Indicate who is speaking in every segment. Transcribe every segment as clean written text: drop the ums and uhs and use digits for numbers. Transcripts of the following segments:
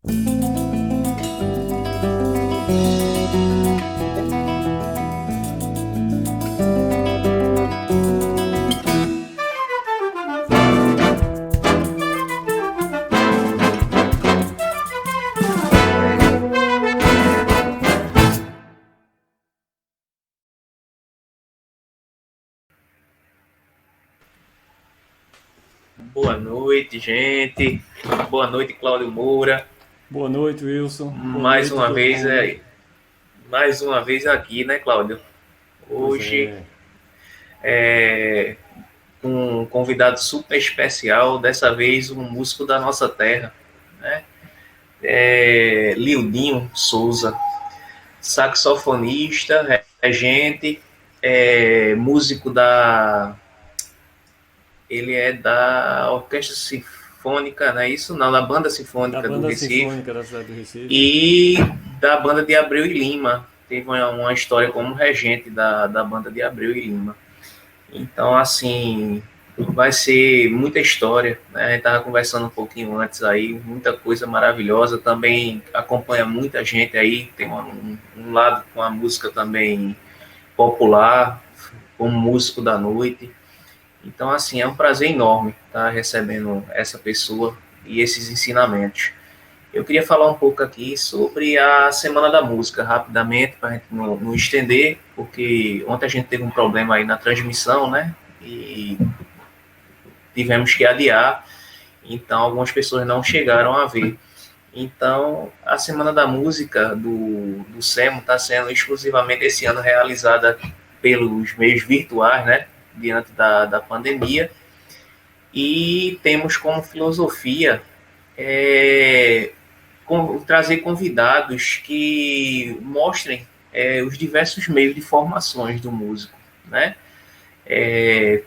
Speaker 1: Boa noite, gente. Boa noite, Cláudio Moura.
Speaker 2: Boa noite, Wilson. Boa
Speaker 1: Mais
Speaker 2: noite a
Speaker 1: uma
Speaker 2: todo
Speaker 1: vez
Speaker 2: mundo.
Speaker 1: mais uma vez aqui, né, Cláudio?
Speaker 2: Pois
Speaker 1: Hoje
Speaker 2: é.
Speaker 1: com um convidado super especial, dessa vez um músico da nossa terra, né? Lildinho Souza, saxofonista, regente, músico ele é da Orquestra Sinfônica, não é isso? Não, da Banda
Speaker 2: Da
Speaker 1: Sinfônica do
Speaker 2: Banda
Speaker 1: Recife
Speaker 2: Sinfônica da cidade do Recife.
Speaker 1: e da Banda de Abreu e Lima. Teve uma história como regente da Banda de Abreu e Lima. Então, assim, vai ser muita história, né? A gente estava conversando um pouquinho antes aí, muita coisa maravilhosa. Também acompanha muita gente aí, tem um lado com a música também popular, como músico da noite. Então, assim, é um prazer enorme estar recebendo essa pessoa e esses ensinamentos. Eu queria falar um pouco aqui sobre a Semana da Música, rapidamente, para a gente não estender, porque ontem a gente teve um problema aí na transmissão, né? E tivemos que adiar, então algumas pessoas não chegaram a ver. Então, a Semana da Música do SEMO está sendo exclusivamente esse ano realizada pelos meios virtuais, né? Diante da pandemia. E temos como filosofia é, trazer convidados que mostrem os diversos meios de formações do músico, né?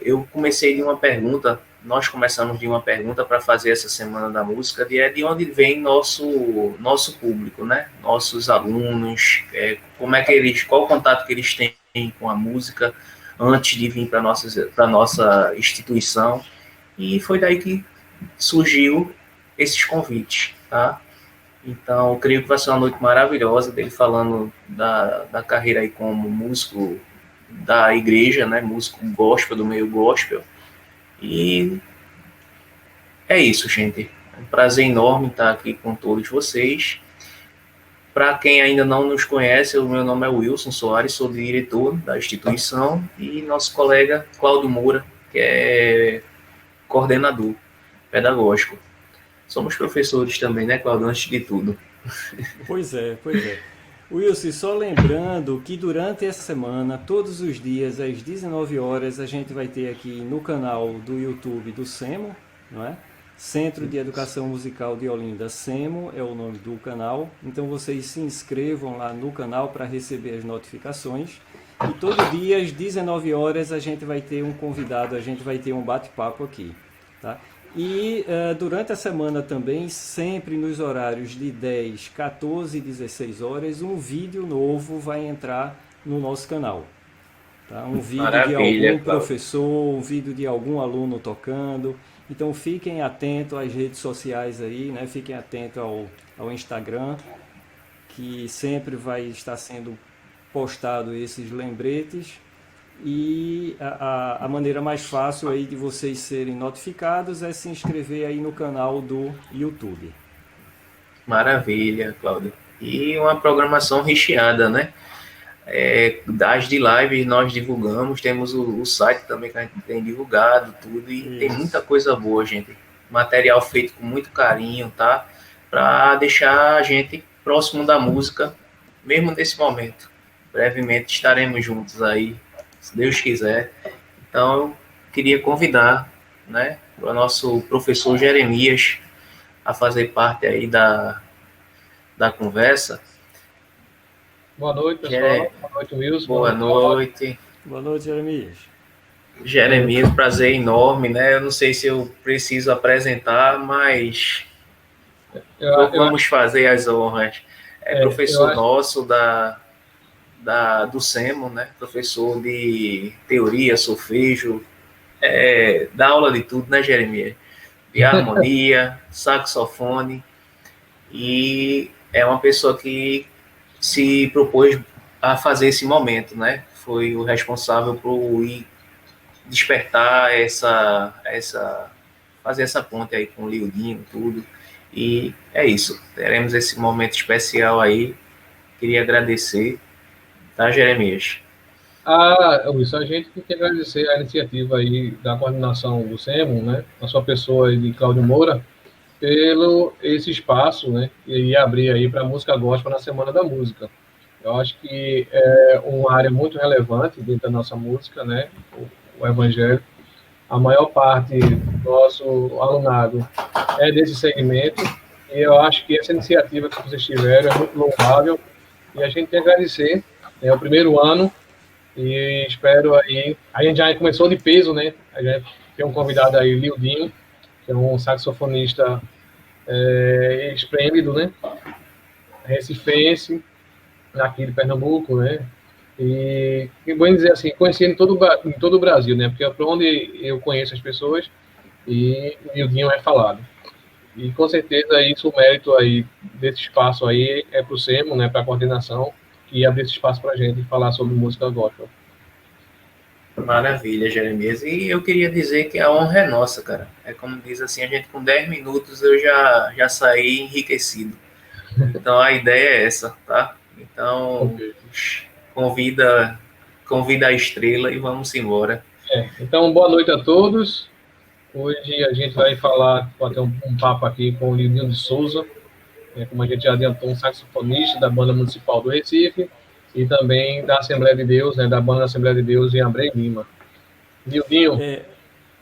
Speaker 1: Eu comecei de uma pergunta, nós começamos de uma pergunta para fazer essa semana da música, de onde vem nosso público, né? Nossos alunos, como é que eles, qual o contato que eles têm com a música antes de vir para nossa instituição, e foi daí que surgiu esses convites, tá? Então, eu creio que vai ser uma noite maravilhosa dele falando da carreira aí como músico da igreja, né? Músico gospel, do meio gospel. E é isso, gente. É um prazer enorme estar aqui com todos vocês. Para quem ainda não nos conhece, o meu nome é Wilson Soares, sou diretor da instituição, e nosso colega Cláudio Moura, que é coordenador pedagógico. Somos professores também, né, Cláudio, antes de tudo.
Speaker 2: Pois é, pois é. Wilson, só lembrando que durante essa semana, todos os dias, às 19 horas, a gente vai ter aqui no canal do YouTube do SEMO, não é? Centro de Educação Musical de Olinda, SEMO é o nome do canal. Então vocês se inscrevam lá no canal para receber as notificações. E todo dia às 19 horas a gente vai ter um convidado, a gente vai ter um bate-papo aqui, tá? E durante a semana também, sempre nos horários de 10, 14 e 16 horas, um vídeo novo vai entrar no nosso canal. Tá? Um vídeo de
Speaker 1: Maravilha,
Speaker 2: algum
Speaker 1: Cláudio.
Speaker 2: professor, um vídeo de algum aluno tocando. Então fiquem atentos às redes sociais aí, né? Fiquem atentos ao Instagram, que sempre vai estar sendo postado esses lembretes. E a maneira mais fácil aí de vocês serem notificados é se inscrever aí no canal do YouTube.
Speaker 1: Maravilha, Cláudio. E uma programação recheada, né? Das de live nós divulgamos, temos o site também que a gente tem divulgado, tudo, e tem muita
Speaker 2: Isso.
Speaker 1: coisa boa, gente. Material feito com muito carinho, tá? Para deixar a gente próximo da música, mesmo nesse momento. Brevemente estaremos juntos aí, se Deus quiser. Então, eu queria convidar, né, o nosso professor Jeremias a fazer parte aí da conversa.
Speaker 3: Boa noite, pessoal.
Speaker 1: Jere...
Speaker 3: Boa noite, Wilson. Boa
Speaker 1: Boa
Speaker 3: noite, Cláudio.
Speaker 1: noite.
Speaker 2: Boa noite, Jeremias.
Speaker 1: Jeremias, prazer enorme, né? Eu não sei se eu preciso apresentar, mas
Speaker 3: Eu, eu,
Speaker 1: vamos fazer as honras. É
Speaker 3: eu
Speaker 1: professor
Speaker 3: acho,
Speaker 1: nosso do SEMO, né? Professor de teoria, solfejo, dá aula de tudo, né, Jeremias? De harmonia, saxofone, e é uma pessoa que se propôs a fazer esse momento, né? Foi o responsável por ir despertar fazer essa ponte aí com o Lildinho, tudo. E é isso. Teremos esse momento especial aí. Queria agradecer, tá, Jeremias?
Speaker 3: Wilson, a gente tem que agradecer a iniciativa aí da coordenação do SEMO, né, a sua pessoa e de Cláudio Moura, pelo esse espaço, né, e abrir aí para a música gospel na Semana da Música. Eu acho que é uma área muito relevante dentro da nossa música, né, o evangelho. A maior parte do nosso alunado é desse segmento, e eu acho que essa iniciativa que vocês tiveram é muito louvável, e a gente tem que agradecer. É o primeiro ano, e espero aí. A gente já começou de peso, né? A gente tem um convidado aí, Lildinho, que é um saxofonista esplêndido, né? Recifense, aqui de Pernambuco, né? E vou dizer assim, conheci em todo o Brasil, né? Porque é para onde eu conheço as pessoas e o Lildinho é falado. E com certeza isso, o mérito aí desse espaço aí é para o SEMO, né? Para a coordenação, que abre esse espaço para a gente falar sobre música gospel.
Speaker 1: Maravilha, Jeremias. E eu queria dizer que a honra é nossa, cara. É como diz assim, a gente com 10 minutos eu já saí enriquecido. Então a ideia é essa, tá? Então
Speaker 3: Okay.
Speaker 1: convida, convida a estrela e vamos embora.
Speaker 3: Então, boa noite a todos. Hoje a gente vai bater um papo aqui com o Lildinho de Souza, como a gente já adiantou, um saxofonista da Banda Municipal do Recife e também da Assembleia de Deus, né, da Banda Assembleia de Deus em Abreu Lima. Lildinho.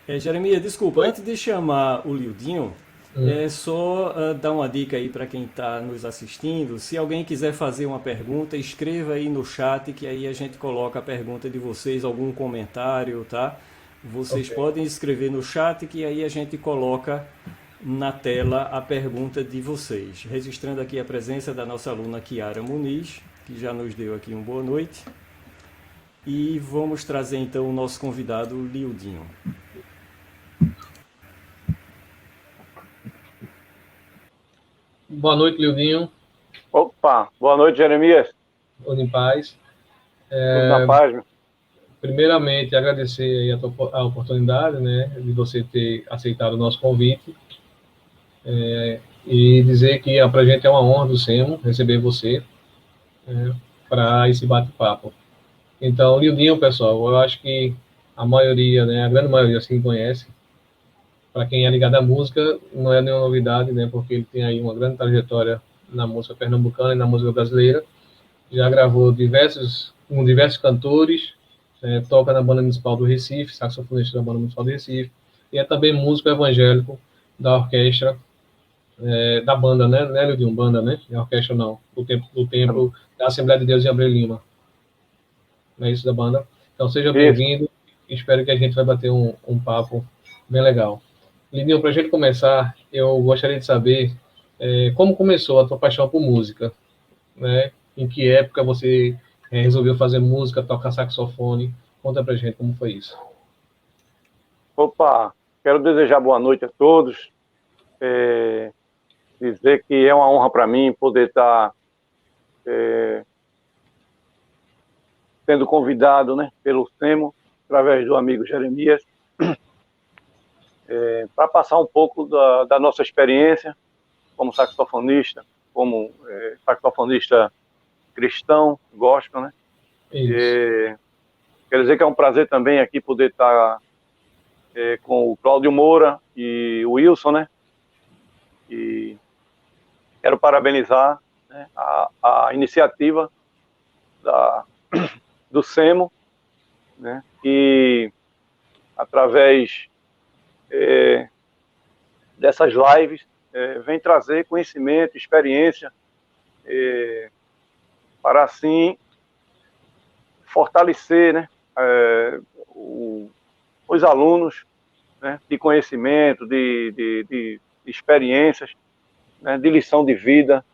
Speaker 2: Jeremias, desculpa, antes de chamar o Lildinho, é só dar uma dica aí para quem está nos assistindo. Se alguém quiser fazer uma pergunta, escreva aí no chat, que aí a gente coloca a pergunta de vocês, algum comentário, tá? Vocês podem escrever no chat, que aí a gente coloca na tela a pergunta de vocês. Registrando aqui a presença da nossa aluna Kiara Muniz, que já nos deu aqui uma boa noite. E vamos trazer então o nosso convidado, Lildinho.
Speaker 3: Boa noite, Lildinho.
Speaker 4: Opa, boa noite, Jeremias.
Speaker 3: Tudo em paz.
Speaker 4: Tudo na paz, meu.
Speaker 3: Primeiramente, agradecer a oportunidade, né, de você ter aceitado o nosso convite e dizer que para a gente é uma honra do SEMO receber você para esse bate-papo. Então, Lildinho, pessoal, eu acho que a maioria, né, a grande maioria, assim, conhece. Para quem é ligado à música, não é nenhuma novidade, né, porque ele tem aí uma grande trajetória na música pernambucana e na música brasileira. Já gravou com diversos cantores, toca na Banda Municipal do Recife, saxofonista da Banda Municipal do Recife, e é também músico evangélico da orquestra, da banda, né, Lildinho, banda, né, é orquestra não, do templo da Assembleia de Deus em Abreu Lima. Não é isso da banda? Então seja bem-vindo, espero que a gente vai bater um papo bem legal. Lindinho, para a gente começar, eu gostaria de saber como começou a tua paixão por música, né? Em que época você resolveu fazer música, tocar saxofone? Conta pra gente como foi isso.
Speaker 4: Opa, quero desejar boa noite a todos, dizer que é uma honra para mim poder estar sendo convidado, né, pelo SEMO, através do amigo Jeremias, para passar um pouco da nossa experiência como saxofonista, como saxofonista cristão, gospel, né? Quero dizer que é um prazer também aqui poder estar com o Cláudio Moura e o Wilson, né? E quero parabenizar, né, a iniciativa do SEMO, né? E através dessas lives vem trazer conhecimento, experiência, para assim fortalecer, né, os alunos, né, de conhecimento, de experiências, né, de lição de vida,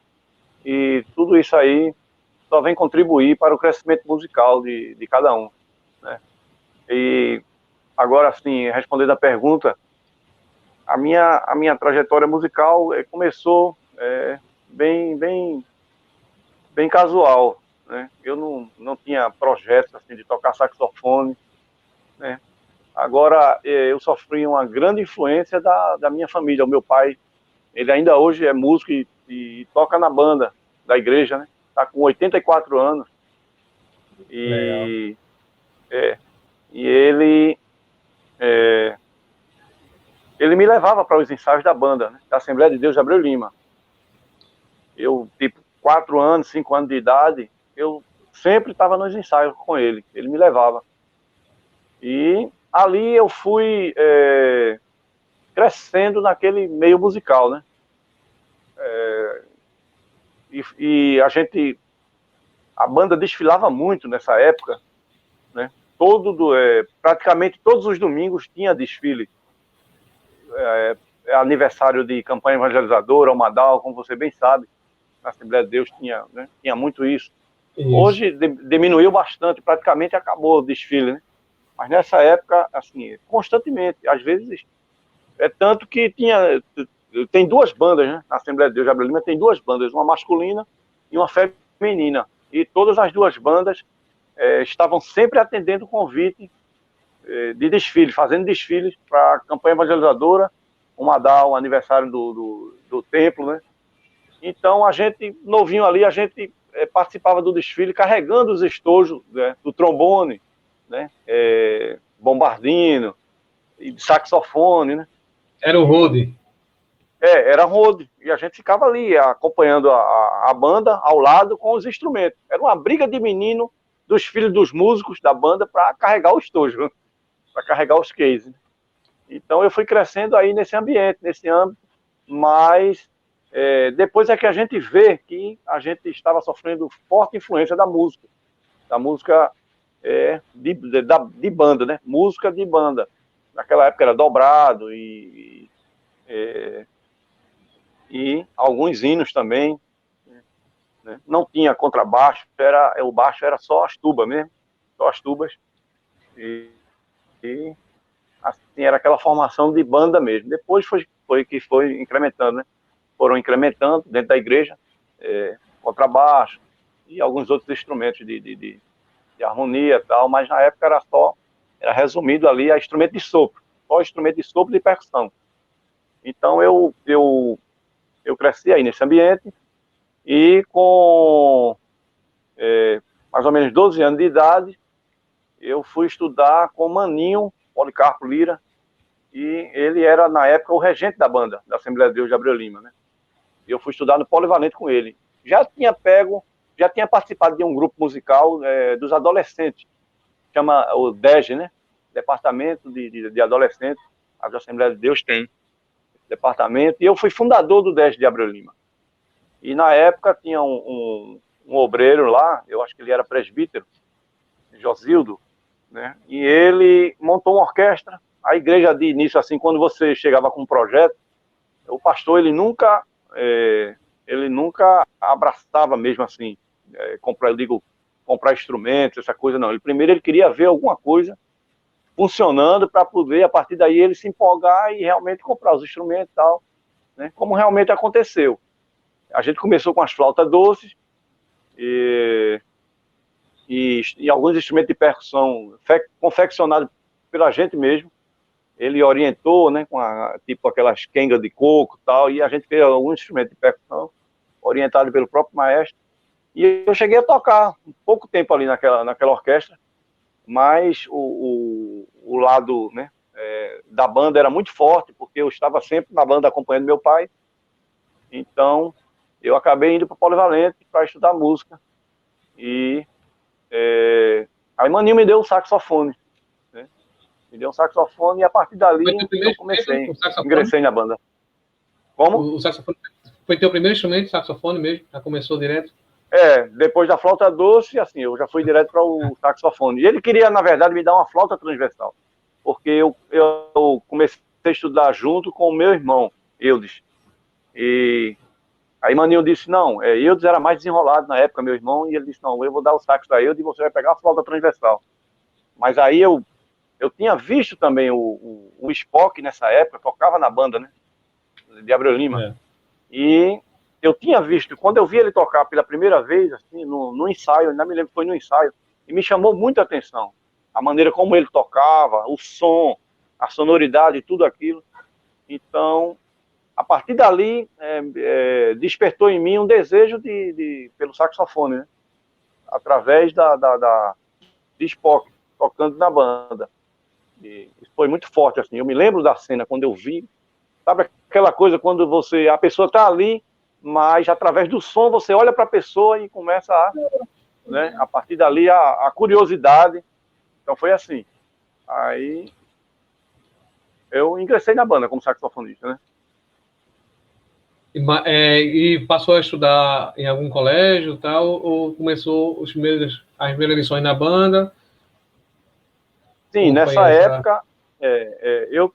Speaker 4: e tudo isso aí só vem contribuir para o crescimento musical de cada um, né? E agora sim, respondendo a pergunta, a minha trajetória musical começou bem casual, né? Eu não tinha projetos assim de tocar saxofone, né? Agora, eu sofri uma grande influência da minha família. O meu pai, ele ainda hoje é músico e toca na banda da igreja, né? Está com 84 anos.
Speaker 3: Legal.
Speaker 4: E ele me levava para os ensaios da banda, né? Da Assembleia de Deus de Abreu Lima. Eu, tipo, 4 anos, 5 anos de idade, eu sempre estava nos ensaios com ele. Ele me levava. E ali eu fui crescendo naquele meio musical, né? E a banda desfilava muito nessa época, né? Praticamente todos os domingos tinha desfile. Aniversário de campanha evangelizadora, o Madal, como você bem sabe, na Assembleia de Deus tinha, né? Tinha muito isso.
Speaker 3: Isso.
Speaker 4: Hoje diminuiu bastante, praticamente acabou o desfile, né? Mas nessa época, assim, constantemente, às vezes, tanto que tem 2 bandas, né? Na Assembleia de Deus de Abreu Lima tem 2 bandas, uma masculina e uma feminina. E todas as 2 bandas estavam sempre atendendo o convite de desfile, fazendo desfiles para a campanha evangelizadora, o Madal, o aniversário do templo, né? Então, a gente, novinho ali, a gente participava do desfile carregando os estojos, né, do trombone, né, bombardino, e de saxofone, né?
Speaker 3: Era o Rode.
Speaker 4: Era road, e a gente ficava ali acompanhando a banda ao lado com os instrumentos. Era uma briga de menino dos filhos dos músicos da banda para carregar o estojo, para carregar os cases. Então eu fui crescendo aí nesse ambiente, nesse âmbito, mas depois é que a gente vê que a gente estava sofrendo forte influência da música de banda, né? Música de banda. Naquela época era dobrado e alguns hinos também, né? Não tinha contrabaixo, o baixo era só as tubas mesmo, só as tubas, e assim, era aquela formação de banda mesmo. Depois foi que foi incrementando, né? Foram incrementando dentro da igreja, contrabaixo e alguns outros instrumentos de harmonia e tal, mas na época era resumido ali a instrumento de sopro, só instrumento de sopro e percussão. Então eu cresci aí nesse ambiente e com mais ou menos 12 anos de idade, eu fui estudar com o Maninho Policarpo Lira, e ele era, na época, o regente da banda, da Assembleia de Deus de Abreu Lima, né? E eu fui estudar no Polivalente com ele. Já tinha participado de um grupo musical dos adolescentes, chama o DEG, né? Departamento de Adolescentes, a Assembleia de Deus tem departamento, e eu fui fundador do DEG de Abreu Lima. E na época tinha um obreiro lá, eu acho que ele era presbítero, Josildo, né? E ele montou uma orquestra. A igreja de início, assim, quando você chegava com um projeto, o pastor ele nunca abraçava mesmo assim, comprar instrumentos, essa coisa não. Primeiro ele queria ver alguma coisa funcionando para poder, a partir daí, ele se empolgar e realmente comprar os instrumentos e tal, né? Como realmente aconteceu. A gente começou com as flautas doces e alguns instrumentos de percussão confeccionados pela gente mesmo. Ele orientou, né, com tipo aquelas quengas de coco e tal, e a gente fez alguns instrumentos de percussão orientado pelo próprio maestro. E eu cheguei a tocar um pouco tempo ali naquela orquestra, mas o lado, né, da banda era muito forte, porque eu estava sempre na banda acompanhando meu pai. Então eu acabei indo para o Polivalente para estudar música. E aí Maninho me deu um saxofone, né? Me deu um saxofone e a partir dali eu comecei, ingressei na banda. Como?
Speaker 3: O saxofone foi teu primeiro instrumento, saxofone mesmo? Já começou direto?
Speaker 4: Depois da flauta doce, assim, eu já fui direto para o saxofone. E ele queria, na verdade, me dar uma flauta transversal, porque eu comecei a estudar junto com o meu irmão, Eudes. E aí Maninho disse, não, Eudes era mais desenrolado na época, meu irmão, e ele disse, não, eu vou dar o sax para Eudes e você vai pegar a flauta transversal. Mas aí eu tinha visto também o Spock nessa época, tocava na banda, né, de Abreu Lima. E eu tinha visto, quando eu vi ele tocar pela primeira vez, assim, no ensaio, ainda me lembro que foi no ensaio, e me chamou muita atenção. A maneira como ele tocava, o som, a sonoridade, tudo aquilo. Então, a partir dali, despertou em mim um desejo pelo saxofone, né? Através de Spock, tocando na banda. E isso foi muito forte, assim. Eu me lembro da cena, quando eu vi, sabe aquela coisa quando a pessoa está ali, mas através do som você olha para a pessoa e começa né, a partir dali a curiosidade. Então foi assim. Aí eu ingressei na banda como saxofonista, né?
Speaker 3: E passou a estudar em algum colégio, tal, ou começou as primeiras lições na banda?
Speaker 4: Sim,
Speaker 3: Como foi
Speaker 4: nessa
Speaker 3: essa?
Speaker 4: época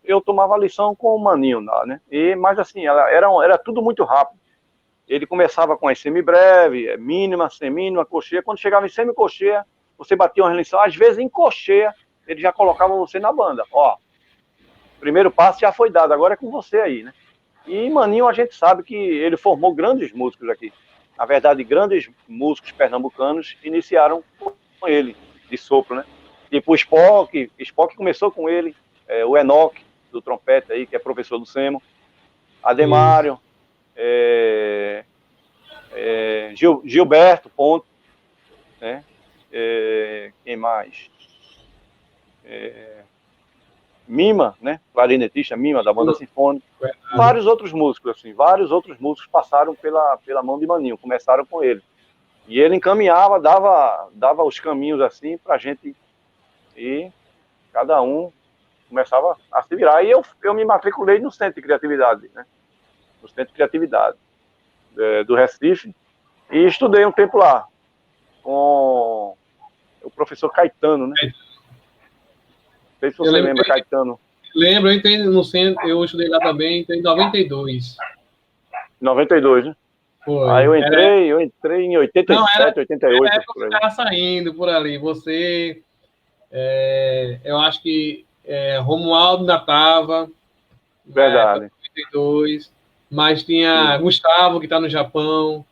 Speaker 4: eu tomava lição com o Maninho lá, né? Mas assim, era tudo muito rápido. Ele começava com as semibreve, mínima, semínima, cocheia. Quando chegava em semicocheia, você batia uma lição. Às vezes, em cocheia, ele já colocava você na banda. Ó, primeiro passo já foi dado, agora é com você aí, né? E Maninho, a gente sabe que ele formou grandes músicos aqui. Na verdade, grandes músicos pernambucanos iniciaram com ele, de sopro, né? Tipo o Spock começou com ele, o Enoque, do trompete aí, que é professor do Semo, Ademário, Gilberto Ponto, né? Quem mais? Mima, né? Clarinetista Mima, da banda sinfônica. Vários outros músicos, assim, vários outros músicos passaram pela mão de Maninho, começaram com ele. E ele encaminhava, dava os caminhos assim pra gente e cada um começava a se virar. E eu me matriculei no Centro de Criatividade, né? No Centro de Criatividade do Recife, e estudei um tempo lá com o professor Caetano, né? Não sei se você lembra, Caetano.
Speaker 3: Lembro, eu entrei no centro, eu estudei lá também, entrei em 92.
Speaker 4: 92, né?
Speaker 3: Foi.
Speaker 4: Aí eu entrei em 87, 88.
Speaker 3: Era época que você estava saindo por ali. Você, eu acho que Romualdo ainda estava.
Speaker 4: Verdade.
Speaker 3: 92, mas tinha Gustavo, que está no Japão,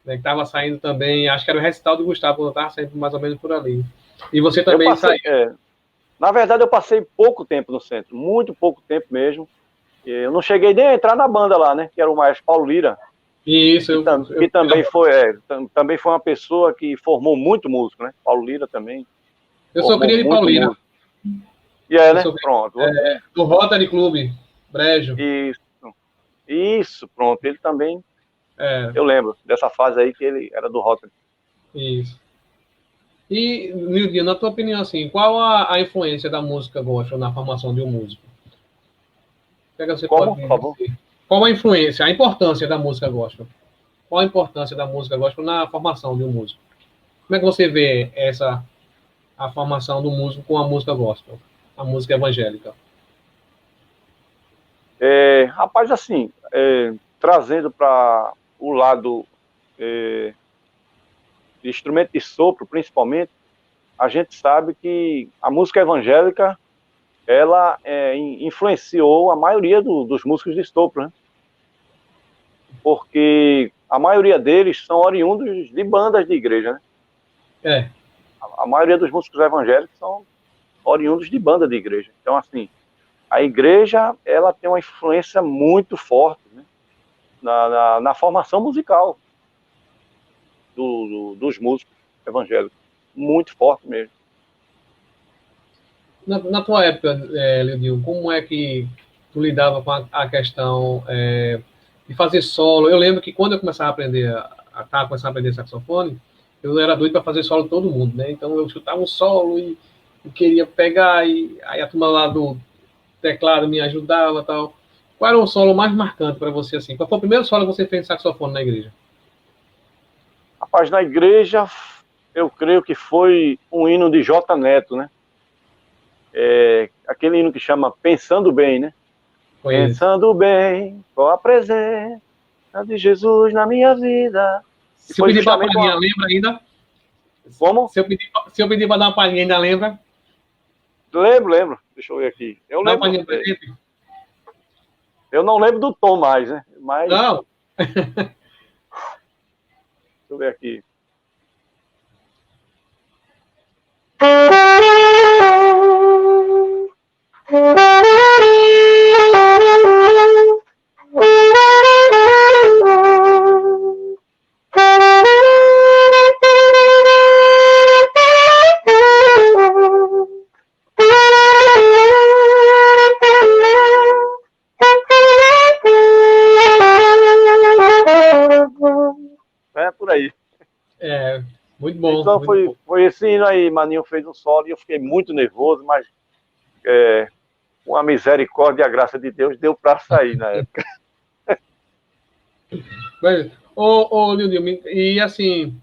Speaker 3: né, que estava saindo também. Acho que era o recital do Gustavo, quando estava saindo mais ou menos por ali. E você também saiu.
Speaker 4: Na verdade, eu passei pouco tempo no centro, muito pouco tempo mesmo. Eu não cheguei nem a entrar na banda lá, né? Que era o maestro Paulo Lira.
Speaker 3: Isso,
Speaker 4: que também foi uma pessoa que formou muito músico, né? Paulo Lira também.
Speaker 3: Eu sou cria de Paulo Lira.
Speaker 4: E né? Pronto.
Speaker 3: Do Rotary Clube, Brejo.
Speaker 4: Isso, pronto. Ele também. Eu lembro dessa fase aí que ele era do Rotary.
Speaker 3: Isso. E, Nildinho, na tua opinião, assim, qual a influência da música gospel na formação de um músico? O que é que você pode dizer? Por favor? Qual a influência, a importância da música gospel? Qual a importância da música gospel na formação de um músico? Como é que você vê a formação do músico com a música gospel, a música evangélica?
Speaker 4: Rapaz, assim, trazendo para o lado de instrumento de sopro, principalmente, a gente sabe que a música evangélica ela influenciou a maioria dos músicos de sopro, né? Porque a maioria deles são oriundos de bandas de igreja, né? A maioria dos músicos evangélicos são oriundos de banda de igreja. Então, assim, a igreja ela tem uma influência muito forte, né? na formação musical dos músicos evangélicos. Muito forte mesmo.
Speaker 3: Na tua época, Leodil, como é que tu lidava com a questão de fazer solo? Eu lembro que quando eu começava a aprender, começando a aprender saxofone, eu era doido para fazer solo de todo mundo, né? Então eu chutava um solo e queria pegar, e aí a turma lá do teclado me ajudava e tal. Qual era o solo mais marcante para você, assim? Qual foi o primeiro solo que você fez de saxofone na igreja?
Speaker 4: Rapaz, na igreja, eu creio que foi um hino de J. Neto, né? Aquele hino que chama Pensando Bem, né?
Speaker 3: Conheço.
Speaker 4: Pensando bem com a presença de Jesus na minha vida.
Speaker 3: Se eu pedir para uma palhinha, lembra ainda?
Speaker 4: Como?
Speaker 3: Se eu pedir para dar uma palhinha, ainda lembra?
Speaker 4: Lembro. Deixa eu ver aqui. Eu lembro.
Speaker 3: Dá uma palhinha pra gente?
Speaker 4: Eu não lembro do tom mais, né? Mas...
Speaker 3: Não.
Speaker 4: eu ver aqui. É por aí.
Speaker 3: Muito bom.
Speaker 4: Então
Speaker 3: muito bom.
Speaker 4: foi esse hino aí, Maninho fez um solo e eu fiquei muito nervoso, mas com a misericórdia e a graça de Deus deu para sair na época.
Speaker 3: Mas, Lildinho, e assim,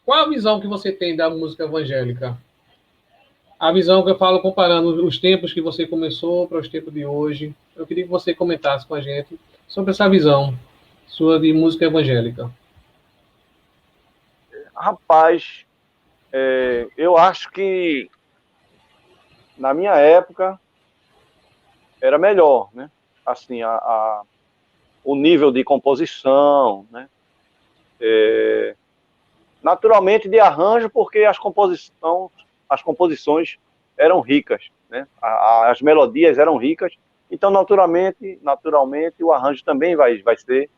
Speaker 3: qual a visão que você tem da música evangélica? A visão que eu falo comparando os tempos que você começou para os tempos de hoje. Eu queria que você comentasse com a gente sobre essa visão sua de música evangélica.
Speaker 4: Rapaz, eu acho que na minha época era melhor, né? Assim, o nível de composição, né? Naturalmente de arranjo, porque as composições eram ricas, né? As melodias eram ricas, então naturalmente o arranjo também vai ser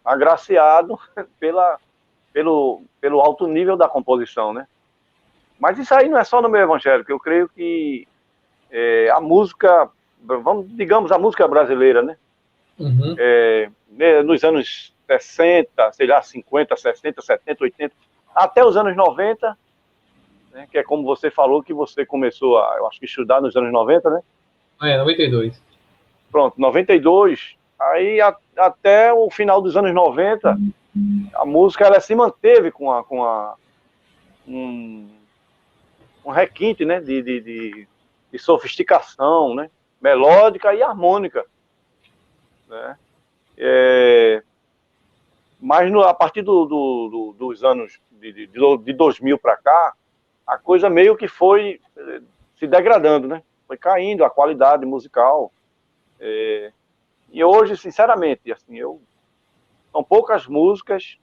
Speaker 4: agraciado pelo alto nível da composição, né? Mas isso aí não é só no meio evangélico. Eu creio que a música, digamos a música brasileira, né?
Speaker 3: Uhum.
Speaker 4: Nos anos 60, sei lá, 50, 60, 70, 80, até os anos 90, né? Que é como você falou que você começou eu acho que estudar nos anos 90, né?
Speaker 3: 92.
Speaker 4: Pronto, 92, aí até o final dos anos 90, a música ela se manteve com um requinte, né, de sofisticação, né, melódica e harmônica, né? Mas a partir dos anos de 2000 para cá, a coisa meio que foi se degradando, né? Foi caindo a qualidade musical. E hoje, sinceramente, assim, são poucas músicas,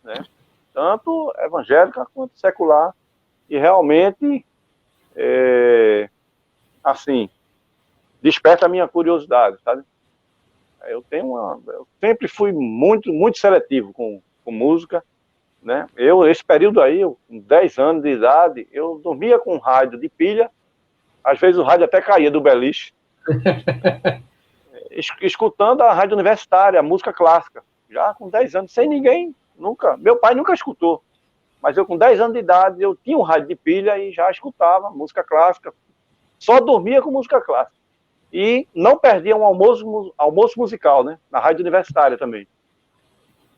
Speaker 4: né, tanto evangélica quanto secular, e realmente, assim, desperta a minha curiosidade, sabe? Eu sempre fui muito, muito seletivo com música, né? Esse período aí, com 10 anos de idade, eu dormia com rádio de pilha, às vezes o rádio até caía do beliche, escutando a rádio universitária, a música clássica, já com 10 anos, sem ninguém, meu pai nunca escutou, mas eu com 10 anos de idade, eu tinha um rádio de pilha e já escutava música clássica, só dormia com música clássica. E não perdia um almoço musical, né? Na rádio universitária também.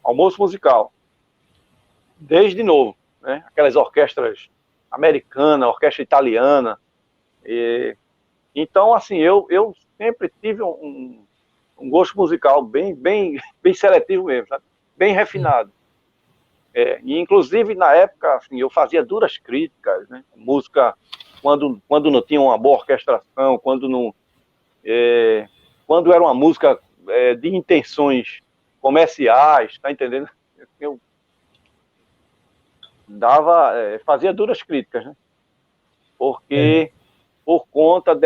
Speaker 4: Almoço musical. Desde novo, né? Aquelas orquestras americanas, orquestra italiana. Então, assim, eu sempre tive um gosto musical bem seletivo mesmo, sabe? Bem refinado. E, inclusive, na época, assim, eu fazia duras críticas, né? Música, quando não tinha uma boa orquestração, quando era uma música de intenções comerciais, tá entendendo? Eu fazia duras críticas, né? Porque por conta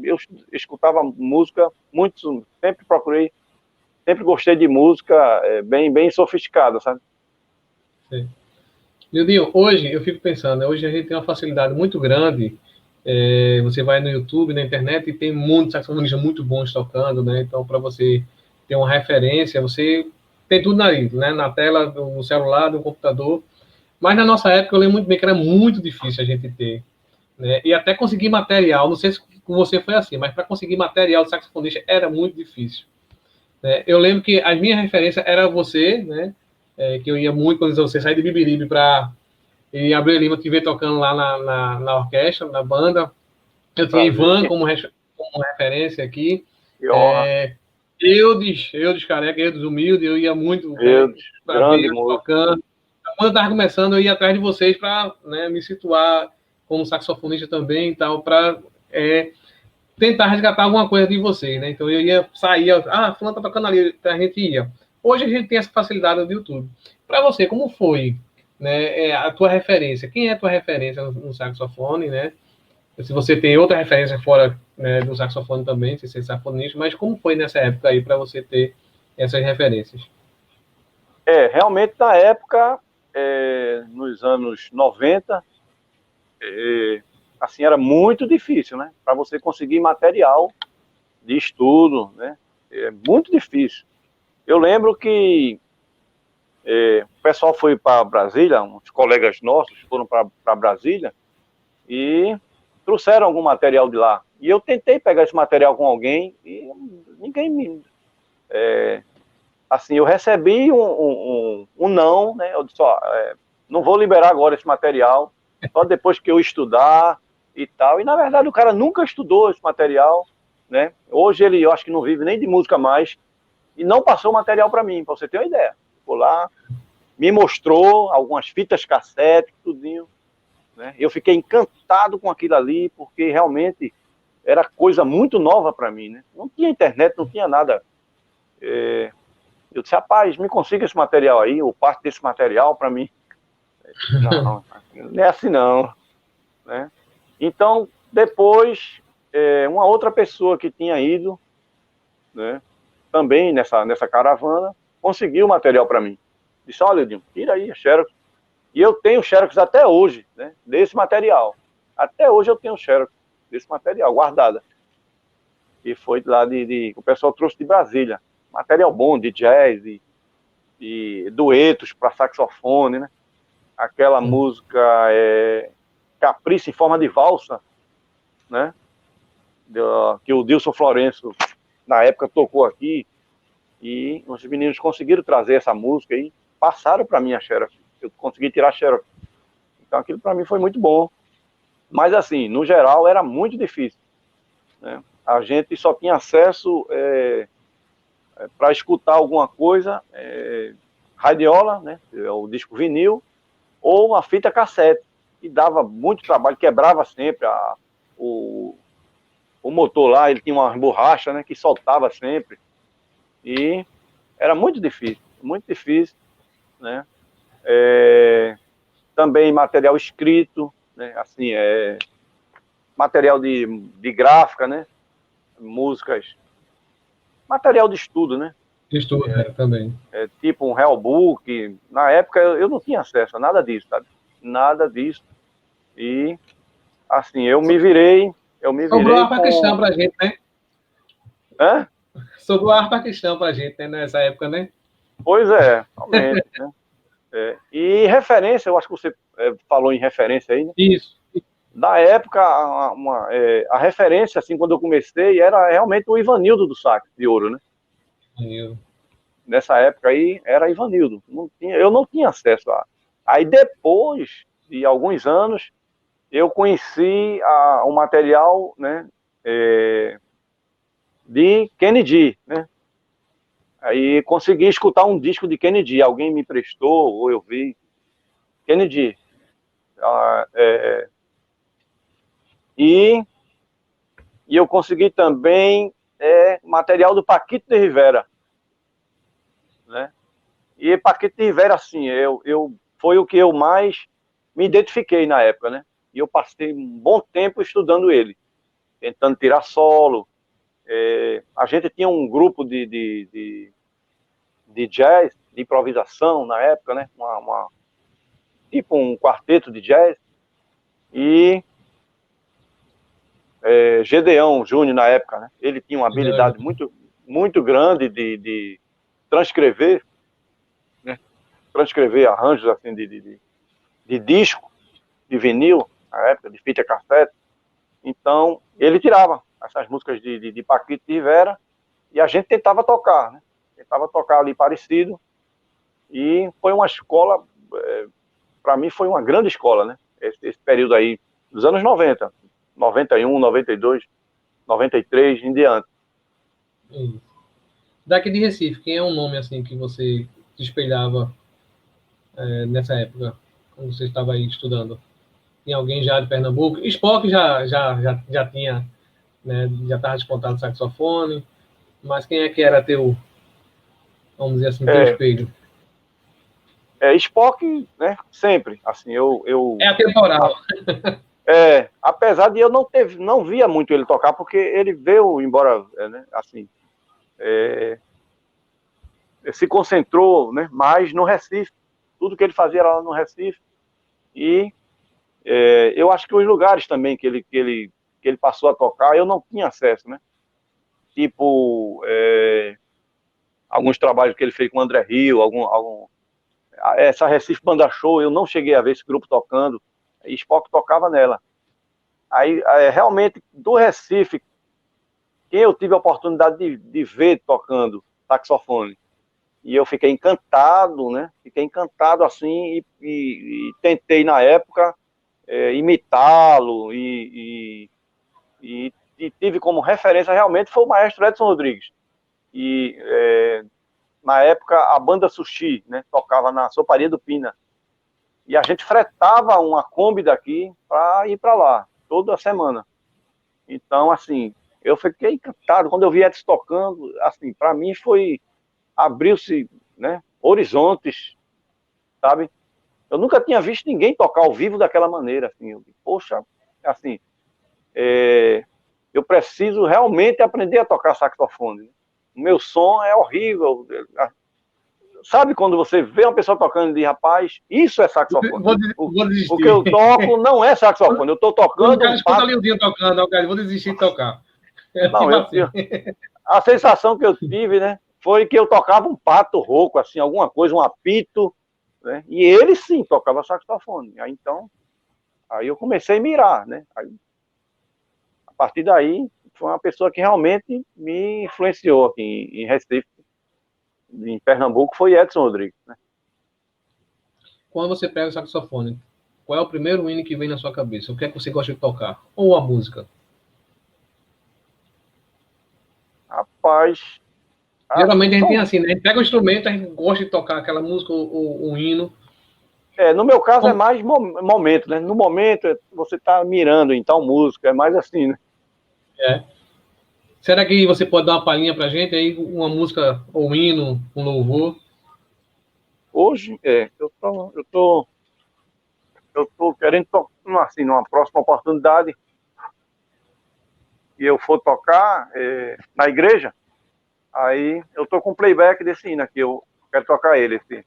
Speaker 4: eu escutava música sempre gostei de música bem sofisticada, sabe?
Speaker 3: Sim. Lildinho, hoje eu fico pensando, hoje a gente tem uma facilidade muito grande. Você vai no YouTube, na internet, e tem muitos saxofonistas muito bons tocando, né? Então, para você ter uma referência, você tem tudo ali, né? Na tela do celular, do computador. Mas na nossa época, eu lembro muito bem que era muito difícil a gente ter, né? E até conseguir material, não sei se com você foi assim, mas para conseguir material de saxofonista era muito difícil, né? Eu lembro que a minha referência era você, né? Que eu ia muito quando você saía de Bibiribe para e Abreu Lima te ver tocando lá na orquestra, na banda. Eu tinha Ivan como referência aqui.
Speaker 4: Que honra.
Speaker 3: Eudes Careca, Eudes Humilde, eu ia muito
Speaker 4: grande músico.
Speaker 3: tocando. Quando eu estava começando, eu ia atrás de vocês para, né, me situar como saxofonista também e tal, para tentar resgatar alguma coisa de vocês, né? Então eu ia sair, fulano tá tocando ali, a gente ia. Hoje a gente tem essa facilidade do YouTube. Para você, como foi, né, a tua referência? Quem é a tua referência no saxofone, né? Se você tem outra referência fora, né, do saxofone também, se você é saxofonista, mas como foi nessa época aí para você ter essas referências?
Speaker 4: Realmente, na época, nos anos 90, assim, era muito difícil, né? Para você conseguir material de estudo, né? É muito difícil. Eu lembro que o pessoal foi para Brasília, uns colegas nossos foram para Brasília e trouxeram algum material de lá. E eu tentei pegar esse material com alguém e ninguém me... assim, eu recebi um não, né? Eu disse, ó, não vou liberar agora esse material, só depois que eu estudar e tal. E, na verdade, o cara nunca estudou esse material, né? Hoje ele, eu acho que não vive nem de música mais, e não passou o material para mim, para você ter uma ideia. Ficou lá, me mostrou algumas fitas cassete, tudinho, né? Eu fiquei encantado com aquilo ali, porque realmente era coisa muito nova para mim, né? Não tinha internet, não tinha nada. Eu disse, rapaz, me consiga esse material aí, ou parte desse material para mim. Não, não é assim não, né? Então, depois, uma outra pessoa que tinha ido, né, também nessa caravana, conseguiu o material para mim. Disse, olha, Edinho, tira aí a Xerox. E eu tenho Xerox até hoje, né, desse material. Até hoje eu tenho Xerox desse material, guardada. E foi lá o pessoal trouxe de Brasília. Material bom, de jazz, e duetos para saxofone, né? Aquela música Capricho em Forma de Valsa, né? Que o Dilson Florencio, na época, tocou aqui, e os meninos conseguiram trazer essa música e passaram para mim a Xerox. Eu consegui tirar a Xerox. Então aquilo para mim foi muito bom. Mas assim, no geral, era muito difícil, né? A gente só tinha acesso para escutar alguma coisa, radiola, né? O disco vinil, ou uma fita cassete, que dava muito trabalho, quebrava sempre o motor lá, ele tinha uma borracha, né, que soltava sempre, e era muito difícil, né? Também material escrito, né, assim, material de gráfica, né, músicas, material de estudo, né?
Speaker 3: Estudo, também.
Speaker 4: Tipo um Hellbook. Na época eu não tinha acesso a nada disso, sabe? Nada disso. E, assim, eu me virei
Speaker 3: Sobrou a harpa cristã pra gente, né?
Speaker 4: Hã?
Speaker 3: Sobrou a harpa cristã pra gente, né, nessa época, né?
Speaker 4: Pois é, realmente, né? E referência, eu acho que você falou em referência aí, né?
Speaker 3: Isso.
Speaker 4: Da época, a referência, assim, quando eu comecei, era realmente o Ivanildo do sax de ouro, né? Nessa época aí, era Ivanildo. Eu não tinha acesso a... Aí, depois de alguns anos, eu conheci o material, né, de Kennedy, né? Aí consegui escutar um disco de Kennedy, alguém me prestou, ou eu vi. Kennedy. E eu consegui também material do Paquito de Rivera, né? E Paquito de Rivera, assim, foi o que eu mais me identifiquei na época, né? E eu passei um bom tempo estudando ele, tentando tirar solo. A gente tinha um grupo de jazz, de improvisação na época, né? Tipo um quarteto de jazz. E Gedeão Júnior, na época, né? Ele tinha uma habilidade muito, muito grande de transcrever, né? Transcrever arranjos assim, de disco, de vinil, na época, de fita cassete. Então, ele tirava essas músicas de Paquito de Rivera e a gente tentava tocar, né? Tentava tocar ali parecido. E foi uma escola, para mim foi uma grande escola, né? Esse período aí, dos anos 90, 91, 92, 93, em diante.
Speaker 3: Daqui de Recife, quem é um nome assim que você se espelhava nessa época, quando você estava aí estudando? Tem alguém já de Pernambuco? Spock já tinha, né, já estava despontado saxofone, mas quem é que era teu vamos dizer assim, teu espelho?
Speaker 4: Spock, né? Sempre. Assim,
Speaker 3: É atemporal.
Speaker 4: Apesar de eu não via muito ele tocar, porque ele veio embora, né? Assim, se concentrou, né, mais no Recife. Tudo que ele fazia era lá no Recife. E eu acho que os lugares também que ele passou a tocar, eu não tinha acesso, né? Tipo, alguns trabalhos que ele fez com o André Rio, essa Recife Banda Show, eu não cheguei a ver esse grupo tocando, e Spock tocava nela. Aí, realmente, do Recife, quem eu tive a oportunidade de ver tocando saxofone, e eu fiquei encantado, né? Fiquei encantado assim, e tentei na época imitá-lo, e tive como referência realmente foi o maestro Edson Rodrigues. E na época a banda Sushi, né, tocava na Soparia do Pina. E a gente fretava uma Kombi daqui para ir para lá, toda semana. Então, assim, eu fiquei encantado. Quando eu vi Edson tocando, assim, para mim abriu-se, né, horizontes, sabe? Eu nunca tinha visto ninguém tocar ao vivo daquela maneira, assim. Poxa, assim, eu preciso realmente aprender a tocar saxofone. O meu som é horrível. Sabe quando você vê uma pessoa tocando e diz, rapaz, isso é saxofone.
Speaker 3: Vou desistir.
Speaker 4: O que eu toco não é saxofone, eu estou tocando...
Speaker 3: Quando o cara escuta ali o dia tocando, eu vou desistir de tocar.
Speaker 4: Não, a sensação que eu tive, né, foi que eu tocava um pato rouco, assim, alguma coisa, um apito, né, e ele sim tocava saxofone. Aí eu comecei a mirar, né, a partir daí foi uma pessoa que realmente me influenciou aqui em Recife, em Pernambuco, foi Edson Rodrigues, né.
Speaker 3: Quando você pega o saxofone, qual é o primeiro hino que vem na sua cabeça? O que é que você gosta de tocar? Ou a música?
Speaker 4: Rapaz...
Speaker 3: Geralmente a gente tem assim, né? A gente pega o instrumento, a gente gosta de tocar aquela música ou um hino.
Speaker 4: No meu caso é mais momento, né? No momento você está mirando em tal música, é mais assim, né?
Speaker 3: Será que você pode dar uma palhinha pra gente aí, uma música ou um hino, um louvor?
Speaker 4: Hoje, eu tô querendo tocar, assim, numa próxima oportunidade, e eu for tocar na igreja, aí eu tô com playback desse hino aqui, eu quero tocar ele, esse.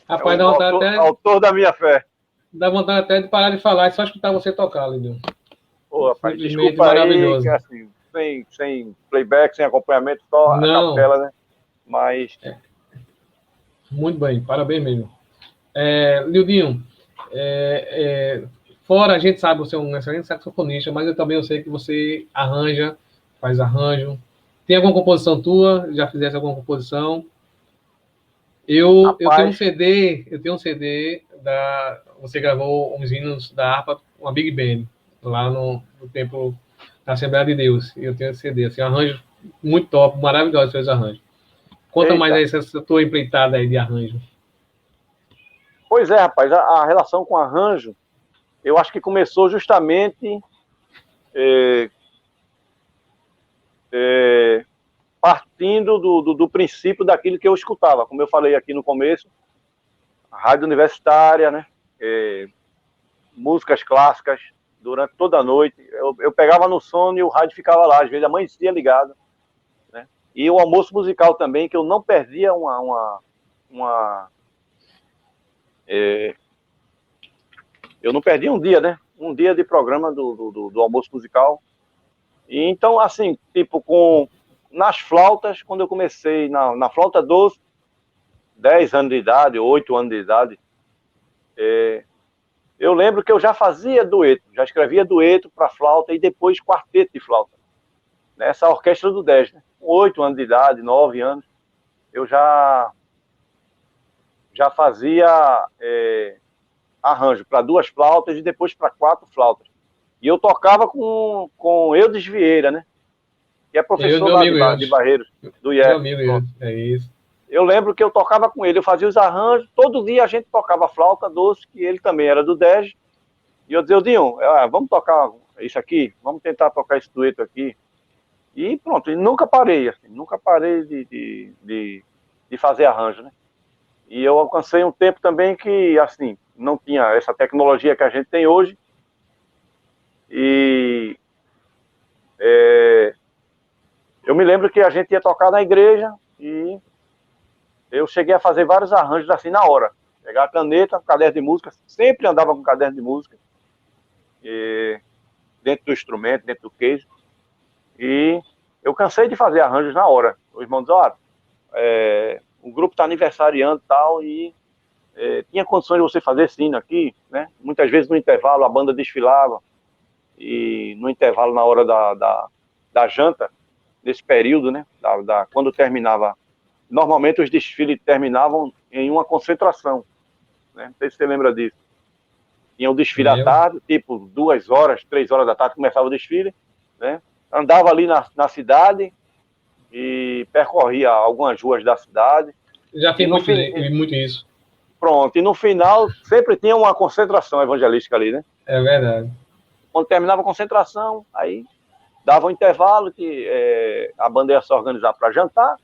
Speaker 3: Rapaz, dá vontade até...
Speaker 4: autor da minha fé.
Speaker 3: Dá vontade até de parar de falar e só escutar você tocar, Lideu.
Speaker 4: Pô, rapaz,
Speaker 3: simplesmente
Speaker 4: desculpa
Speaker 3: maravilhoso.
Speaker 4: aí, assim, sem playback, sem acompanhamento, só
Speaker 3: Não.
Speaker 4: a capela, né? Mas...
Speaker 3: Muito bem, parabéns mesmo. Lildinho, fora a gente sabe que você é um excelente saxofonista, mas eu também sei que você arranja, faz arranjo. Tem alguma composição tua? Já fizesse alguma composição? Eu tenho um CD você gravou uns hinos da harpa, uma Big Band, lá no templo da Assembleia de Deus. E eu tenho esse CD, assim, arranjo muito top, maravilhoso seus arranjos. Conta mais
Speaker 4: Eita.
Speaker 3: aí essa tua empreitada aí de arranjo.
Speaker 4: Pois é, rapaz, a relação com arranjo, eu acho que começou justamente partindo do princípio daquilo que eu escutava. Como eu falei aqui no começo, a rádio universitária, né? Músicas clássicas durante toda a noite. Eu pegava no sono e o rádio ficava lá, às vezes amanhecia ligado, né? E o almoço musical também, que eu não perdia eu não perdia um dia, né? Um dia de programa do almoço musical. E então, assim, tipo, nas flautas, quando eu comecei na flauta doce, 10 anos de idade, 8 anos de idade, eu lembro que eu já fazia dueto, já escrevia dueto para flauta e depois quarteto de flauta. Nessa orquestra do 10, né? Com 8 anos de idade, 9 anos, eu já fazia arranjo para 2 flautas e depois para 4 flautas. E eu tocava com Eudes Vieira, né? Que é
Speaker 3: Eu,
Speaker 4: professor
Speaker 3: meu
Speaker 4: lá
Speaker 3: amigo
Speaker 4: de
Speaker 3: Eudes.
Speaker 4: Barreiros, do
Speaker 3: Meu
Speaker 4: IF.
Speaker 3: amigo Eudes, é isso.
Speaker 4: Eu lembro que eu tocava com ele, eu fazia os arranjos, todo dia a gente tocava flauta doce, que ele também era do 10. E eu dizia, Dinho, vamos tocar isso aqui, vamos tentar tocar esse dueto aqui. E pronto, e nunca parei, assim, nunca parei de fazer arranjo, né? E eu alcancei um tempo também que, assim, não tinha essa tecnologia que a gente tem hoje. E eu me lembro que a gente ia tocar na igreja e eu cheguei a fazer vários arranjos assim na hora. Pegar a caneta, caderno de música, sempre andava com caderno de música, dentro do instrumento, dentro do case. E eu cansei de fazer arranjos na hora. O irmão dizia, o grupo está aniversariando e tal, e tinha condições de você fazer sino aqui, né? Muitas vezes no intervalo a banda desfilava, e no intervalo na hora da janta, nesse período, né? Quando terminava, normalmente os desfiles terminavam em uma concentração, né? Não sei se você lembra disso. Tinha o desfile à tarde, tipo 2 horas, 3 horas da tarde começava o desfile, né? Andava ali na cidade e percorria algumas ruas da cidade.
Speaker 3: Já fiz muito isso.
Speaker 4: Pronto, e no final sempre tinha uma concentração evangelística ali, né?
Speaker 3: É verdade.
Speaker 4: Quando terminava a concentração, aí dava um intervalo que a banda ia se organizar para jantar,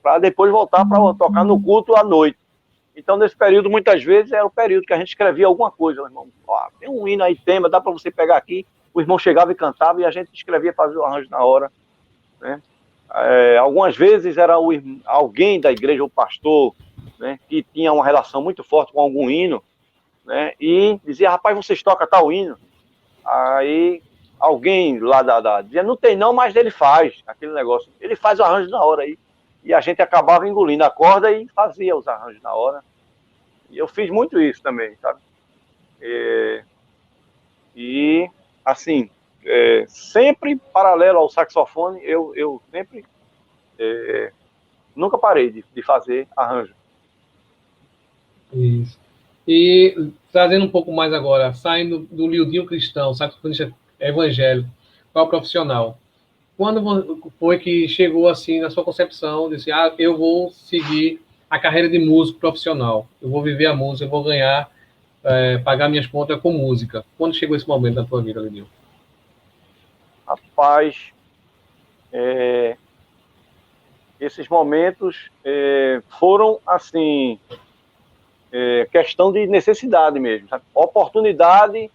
Speaker 4: para depois voltar para tocar no culto à noite. Então, nesse período, muitas vezes, era o período que a gente escrevia alguma coisa. O irmão, tem um hino aí, tema, dá para você pegar aqui. O irmão chegava e cantava e a gente escrevia, fazia o arranjo na hora, né? Algumas vezes era alguém da igreja, o pastor, né, que tinha uma relação muito forte com algum hino, né, e dizia, rapaz, vocês tocam tal hino? Aí alguém lá dizia, não tem não, mas ele faz aquele negócio. Ele faz o arranjo na hora aí. E a gente acabava engolindo a corda e fazia os arranjos na hora. E eu fiz muito isso também, sabe? E assim, sempre paralelo ao saxofone, eu sempre nunca parei de fazer arranjo.
Speaker 3: Isso. E trazendo um pouco mais agora, saindo do Lildinho cristão, saxofonista evangélico, qual profissional? Quando foi que chegou assim na sua concepção, disse, eu vou seguir a carreira de músico profissional, eu vou viver a música, eu vou ganhar, pagar minhas contas com música. Quando chegou esse momento na tua vida, Lildinho?
Speaker 4: Rapaz, esses momentos foram assim, questão de necessidade mesmo, sabe? Oportunidade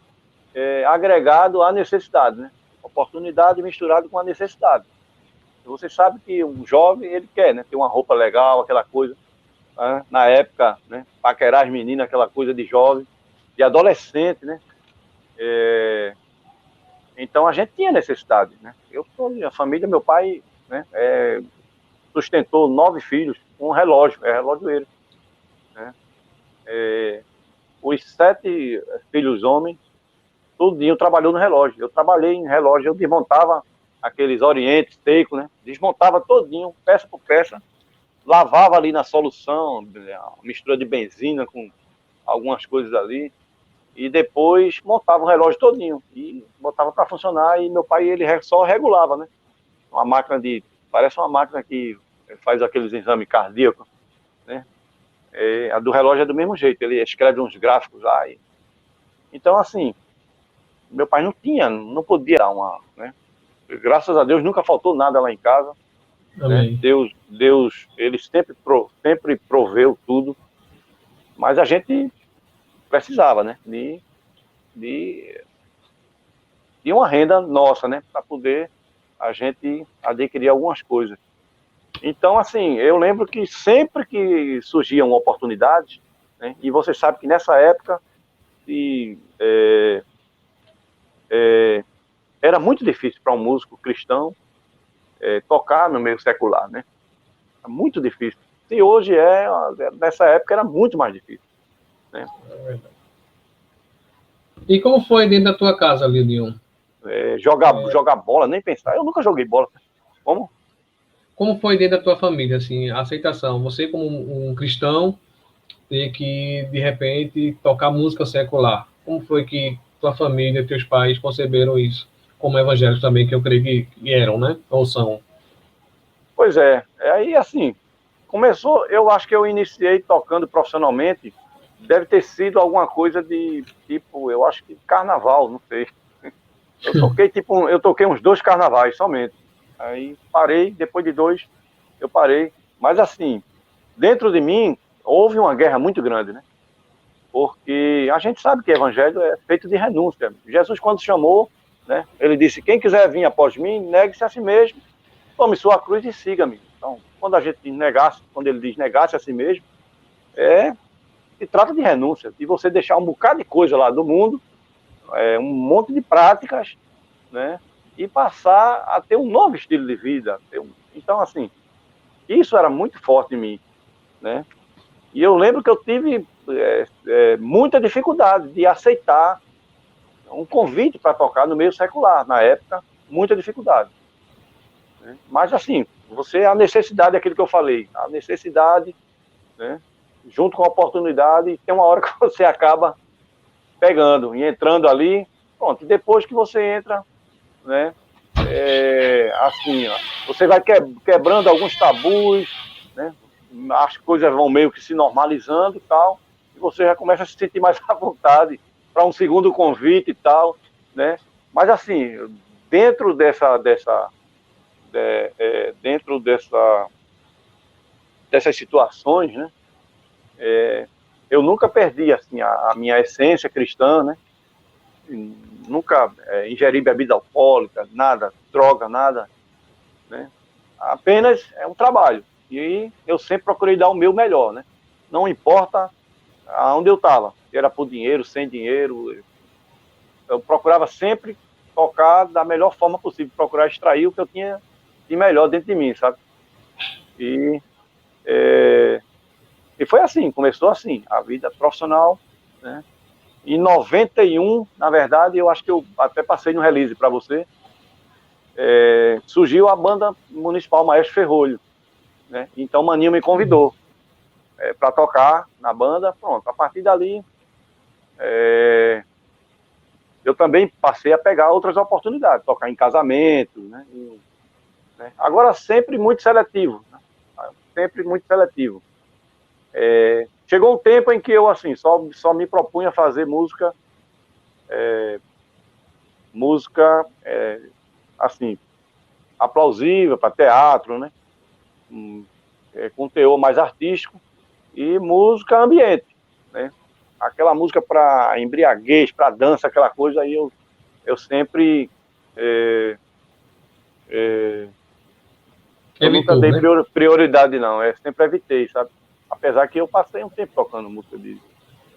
Speaker 4: agregado à necessidade, né? Oportunidade misturado com a necessidade. Você sabe que um jovem, ele quer, né, ter uma roupa legal, aquela coisa, né? Na época, né, paquerar as meninas, aquela coisa de jovem, de adolescente, né? Então a gente tinha necessidade, né? A família, meu pai, né, sustentou 9 filhos com um relógio, relojoeiro, né? Os 7 filhos homens, tudinho trabalhou no relógio. Eu trabalhei em relógio, eu desmontava aqueles orientes secos, né? Desmontava todinho, peça por peça, lavava ali na solução, mistura de benzina com algumas coisas ali, e depois montava o relógio todinho e botava para funcionar. E meu pai, ele só regulava, né? Uma máquina parece uma máquina que faz aqueles exames cardíacos, né? A do relógio é do mesmo jeito, ele escreve uns gráficos lá. Então, assim, meu pai não podia dar uma, né? Graças a Deus nunca faltou nada lá em casa. Né? Deus, ele sempre proveu tudo, mas a gente precisava, né? De uma renda nossa, né? Para poder a gente adquirir algumas coisas. Então, assim, eu lembro que sempre que surgia uma oportunidade, né? E você sabe que nessa época era muito difícil para um músico cristão tocar no meio secular, né? É muito difícil. E hoje nessa época era muito mais difícil. Né?
Speaker 3: E como foi dentro da tua casa, Lilian?
Speaker 4: Jogar bola, nem pensar. Eu nunca joguei bola. Como?
Speaker 3: Como foi dentro da tua família, assim, a aceitação? Você, como um cristão, ter que, de repente, tocar música secular. Como foi que tua família, teus pais conceberam isso? Como evangélicos também, que eu creio que eram, né? Ou são?
Speaker 4: Pois é. Aí, assim, começou, eu acho que eu iniciei tocando profissionalmente, deve ter sido alguma coisa de, tipo, eu acho que carnaval, não sei. Eu toquei uns 2 carnavais somente. Aí parei, depois de 2, eu parei. Mas assim, dentro de mim, houve uma guerra muito grande, né? Porque a gente sabe que o evangelho é feito de renúncia. Jesus, quando chamou, né, ele disse, quem quiser vir após mim, negue-se a si mesmo, tome sua cruz e siga-me. Então, quando ele diz negasse a si mesmo, se trata de renúncia, de você deixar um bocado de coisa lá do mundo, um monte de práticas, né, e passar a ter um novo estilo de vida. Então, assim, isso era muito forte em mim, né? E eu lembro que eu tive muita dificuldade de aceitar um convite para tocar no meio secular, na época, muita dificuldade. Né? Mas, assim, a necessidade é aquilo que eu falei, a necessidade, né, junto com a oportunidade, tem uma hora que você acaba pegando e entrando ali, pronto, e depois que você entra, né, assim, ó, você vai quebrando alguns tabus, né, as coisas vão meio que se normalizando e tal, e você já começa a se sentir mais à vontade para um segundo convite e tal, né, mas assim, dentro dessas situações, né, eu nunca perdi assim, a minha essência cristã, né, nunca ingeri bebida alcoólica, nada, droga, nada, né? Apenas é um trabalho. E eu sempre procurei dar o meu melhor, né? Não importa aonde eu estava, se era por dinheiro, sem dinheiro, eu procurava sempre tocar da melhor forma possível, procurar extrair o que eu tinha de melhor dentro de mim, sabe? E foi assim, começou assim, a vida profissional, né? Em 91, na verdade, eu acho que eu até passei no release para você, surgiu a banda municipal Maestro Ferrolho, né? Então o Maninho me convidou para tocar na banda, pronto. A partir dali, eu também passei a pegar outras oportunidades, tocar em casamento, né? Agora sempre muito seletivo, né? Sempre muito seletivo. Chegou um tempo em que eu assim só me propunha fazer música assim aplausível para teatro, né? Com teor mais artístico e música ambiente, né? Aquela música para embriaguez, para dança, aquela coisa aí eu sempre eu nunca dei, né, prioridade não, sempre evitei, sabe? Apesar que eu passei um tempo tocando música de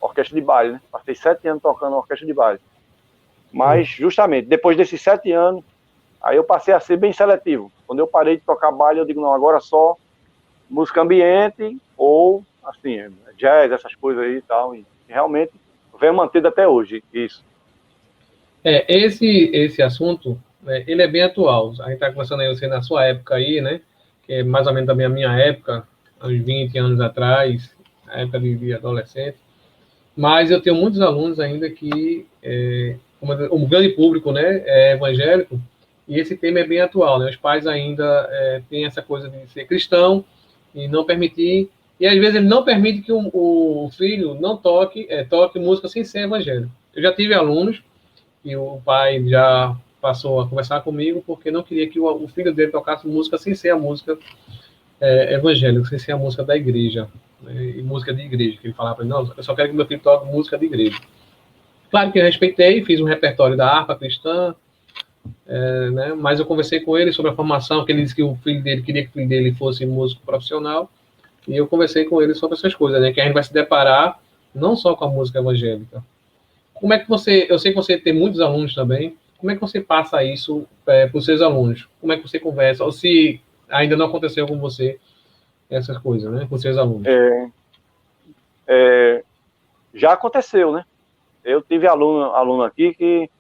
Speaker 4: orquestra de baile, né? Passei 7 anos tocando orquestra de baile. Mas, justamente, depois desses 7 anos, aí eu passei a ser bem seletivo. Quando eu parei de tocar baile, eu digo, não, agora só música ambiente ou, assim, jazz, essas coisas aí e tal. E realmente, venho mantendo até hoje isso.
Speaker 3: Esse assunto, né, ele é bem atual. A gente está conversando aí, você na sua época aí, né? Que é mais ou menos também a minha época, uns 20 anos atrás, na época de adolescente. Mas eu tenho muitos alunos ainda que, como um grande público, né, é evangélico, E esse tema é bem atual, né? Os pais ainda têm essa coisa de ser cristão e não permitir, e às vezes ele não permite que o filho não toque música sem ser evangélico. Eu já tive alunos e o pai já passou a conversar comigo porque não queria que o filho dele tocasse música sem ser a música evangélica, sem ser a música da igreja, né? E música de igreja, que ele falava para ele, não, eu só quero que meu filho toque música de igreja. Claro que eu respeitei, fiz um repertório da harpa cristã, né? Mas eu conversei com ele sobre a formação, que ele disse que o filho dele queria que o filho dele fosse músico profissional, e eu conversei com ele sobre essas coisas, né? Que a gente vai se deparar não só com a música evangélica. Como é que eu sei que você tem muitos alunos também, como é que você passa isso para os seus alunos? Como é que você conversa? Ou se ainda não aconteceu com você essas coisas, né? Com seus alunos?
Speaker 4: Já aconteceu, né? Eu tive aluno aqui que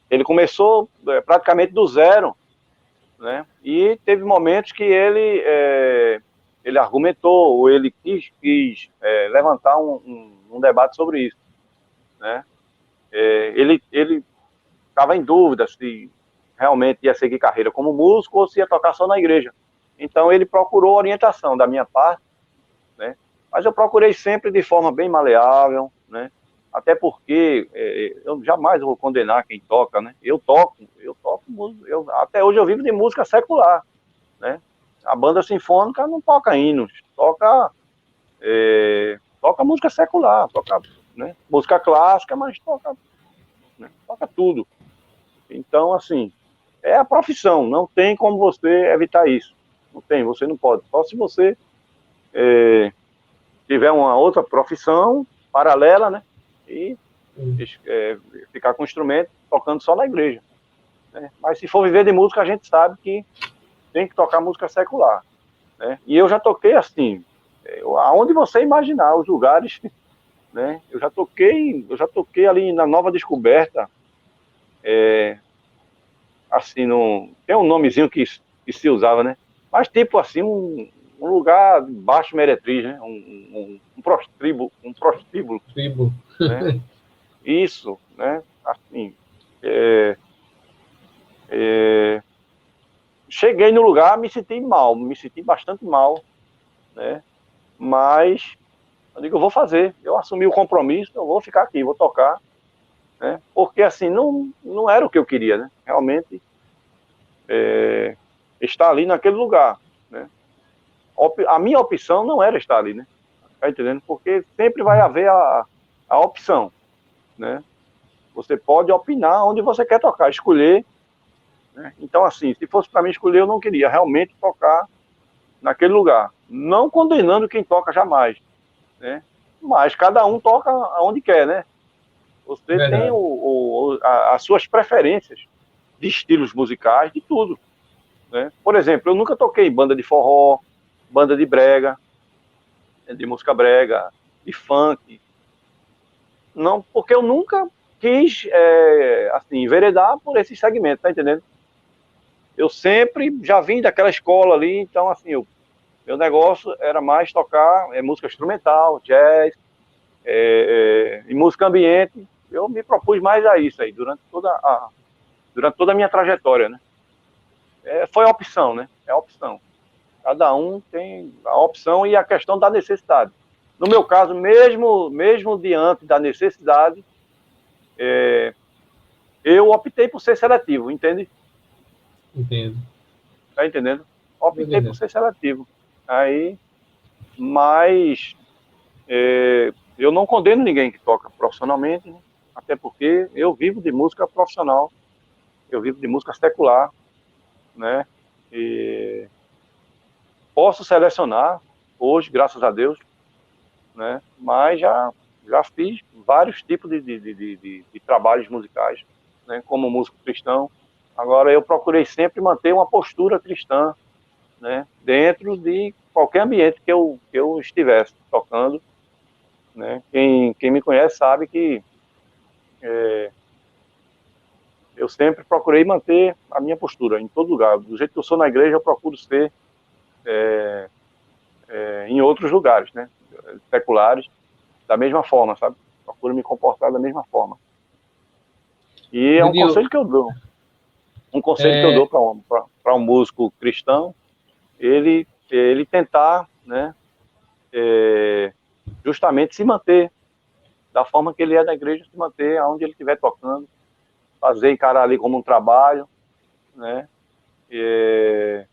Speaker 4: ele começou praticamente do zero, né? E teve momentos que ele argumentou, ou ele quis levantar um debate sobre isso, né? Ele estava em dúvida se realmente ia seguir carreira como músico ou se ia tocar só na igreja. Então ele procurou orientação da minha parte, né? Mas eu procurei sempre de forma bem maleável, né? Até porque eu jamais vou condenar quem toca, né? Eu toco música, até hoje eu vivo de música secular, né? A banda sinfônica não toca hinos, toca música secular, toca, né, música clássica, mas toca, né, toca tudo. Então, assim, é a profissão, não tem como você evitar isso. Não tem, você não pode. Só se você tiver uma outra profissão paralela, né? E ficar com o instrumento tocando só na igreja, né? Mas se for viver de música, a gente sabe que tem que tocar música secular, né? E eu já toquei assim, aonde você imaginar, os lugares, né? Eu já toquei ali na Nova Descoberta, assim, tem um nomezinho que se usava, né? Mas tipo assim, um lugar de baixo meretriz, né? Um prostíbulo,
Speaker 3: Tribo.
Speaker 4: né? Isso, né? Assim, cheguei no lugar, me senti bastante mal, né? Mas eu digo, eu vou fazer, eu assumi o compromisso, eu vou ficar aqui, vou tocar, né? Porque assim, não era o que eu queria, né? Realmente, estar ali naquele lugar, né? A minha opção não era estar ali, né? Tá entendendo? Porque sempre vai haver a opção, né? Você pode opinar onde você quer tocar, escolher, né? Então, assim, se fosse para mim escolher, eu não queria realmente tocar naquele lugar. Não condenando quem toca jamais, né? Mas cada um toca aonde quer, né? Você
Speaker 3: Verdade.
Speaker 4: tem as suas preferências de estilos musicais, de tudo, né? Por exemplo, eu nunca toquei em banda de forró, banda de brega, de música brega, de funk. Não, porque eu nunca quis, assim, enveredar por esse segmento, tá entendendo? Eu sempre já vim daquela escola ali, então, assim, meu negócio era mais tocar música instrumental, jazz, e música ambiente. Eu me propus mais a isso aí, durante toda a minha trajetória, né? Foi a opção, né? É a opção. Cada um tem a opção e a questão da necessidade. No meu caso, mesmo diante da necessidade, eu optei por ser seletivo, entende?
Speaker 3: Entendo.
Speaker 4: Tá entendendo? Optei por ser seletivo. Aí, mas eu não condeno ninguém que toca profissionalmente, né? Até porque eu vivo de música profissional, eu vivo de música secular, né? E posso selecionar hoje, graças a Deus, né? Mas já fiz vários tipos de trabalhos musicais, né? Como músico cristão. Agora eu procurei sempre manter uma postura cristã, né? Dentro de qualquer ambiente que eu estivesse tocando, né? Quem me conhece sabe que eu sempre procurei manter a minha postura em todo lugar. Do jeito que eu sou na igreja, eu procuro ser em outros lugares, né? Seculares, da mesma forma, sabe? Procuro me comportar da mesma forma. E é um
Speaker 3: Didinho,
Speaker 4: conselho que eu dou. um conselho que eu dou para um músico cristão, ele tentar, né, justamente se manter da forma que ele é da igreja, se manter aonde ele estiver tocando, fazer encarar ali como um trabalho, né, e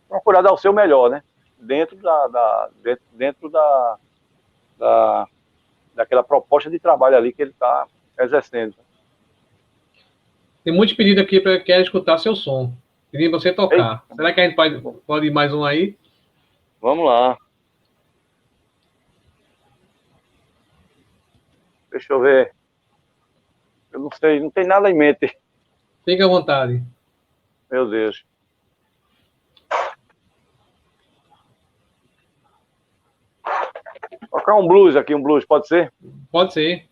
Speaker 4: procurar dar o seu melhor, né, dentro daquela proposta de trabalho ali que ele está exercendo.
Speaker 3: Tem muitos pedidos aqui para quem quer escutar seu som. Pedindo para você tocar.
Speaker 4: Ei,
Speaker 3: Será que a gente pode ir mais um aí?
Speaker 4: vamos lá. Deixa eu ver. Eu não sei, não tem nada em mente.
Speaker 3: Fique à vontade.
Speaker 4: Meu Deus. Tocar um blues aqui, um blues, pode ser?
Speaker 3: Pode ser.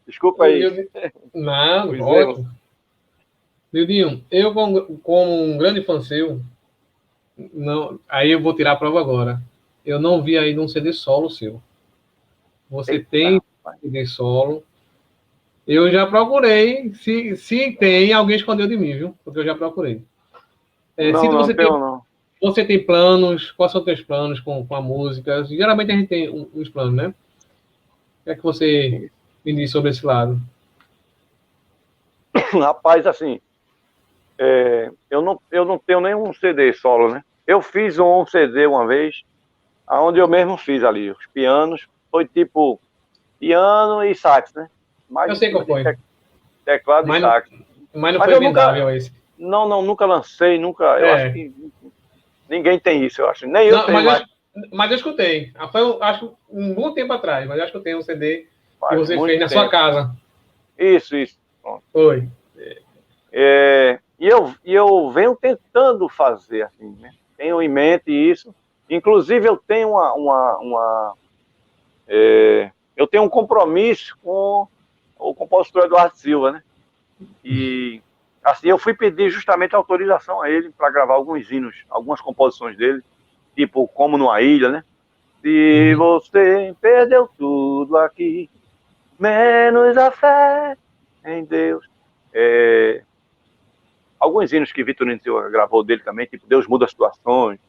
Speaker 4: Desculpa aí.
Speaker 3: Não, ótimo. Lildinho, eu como um grande fã seu, não, aí eu vou tirar a prova agora. Eu não vi ainda um CD solo seu. Você tem CD solo. Eu já procurei. Se tem, alguém escondeu de mim, viu? Porque eu já procurei. Você tem planos? Quais são os teus planos com a música? Geralmente a gente tem uns planos, né? O que é que você me diz sobre esse lado?
Speaker 4: Rapaz, assim, eu não tenho nenhum CD solo, né? Eu fiz um CD uma vez, onde eu mesmo fiz ali, os pianos, foi tipo piano e sax, né?
Speaker 3: Mas, eu sei qual foi.
Speaker 4: Teclado e sax.
Speaker 3: Mas não foi vendável esse.
Speaker 4: Não, nunca lancei, nunca. Eu acho que ninguém tem isso, eu acho. Nem eu tenho mais.
Speaker 3: Mas eu escutei. Foi, acho, um bom tempo atrás, mas acho que eu tenho um CD que você fez na sua casa.
Speaker 4: Isso.
Speaker 3: Pronto. Foi.
Speaker 4: E eu venho tentando fazer assim, né? Tenho em mente isso. Inclusive, eu tenho eu tenho um compromisso com o compositor Eduardo Silva, né? E assim, eu fui pedir justamente autorização a ele para gravar alguns hinos, algumas composições dele, tipo Como Numa Ilha, né? Se você perdeu tudo aqui, menos a fé em Deus. Alguns hinos que Vitorino Silva gravou dele também, tipo Deus Muda as Situações.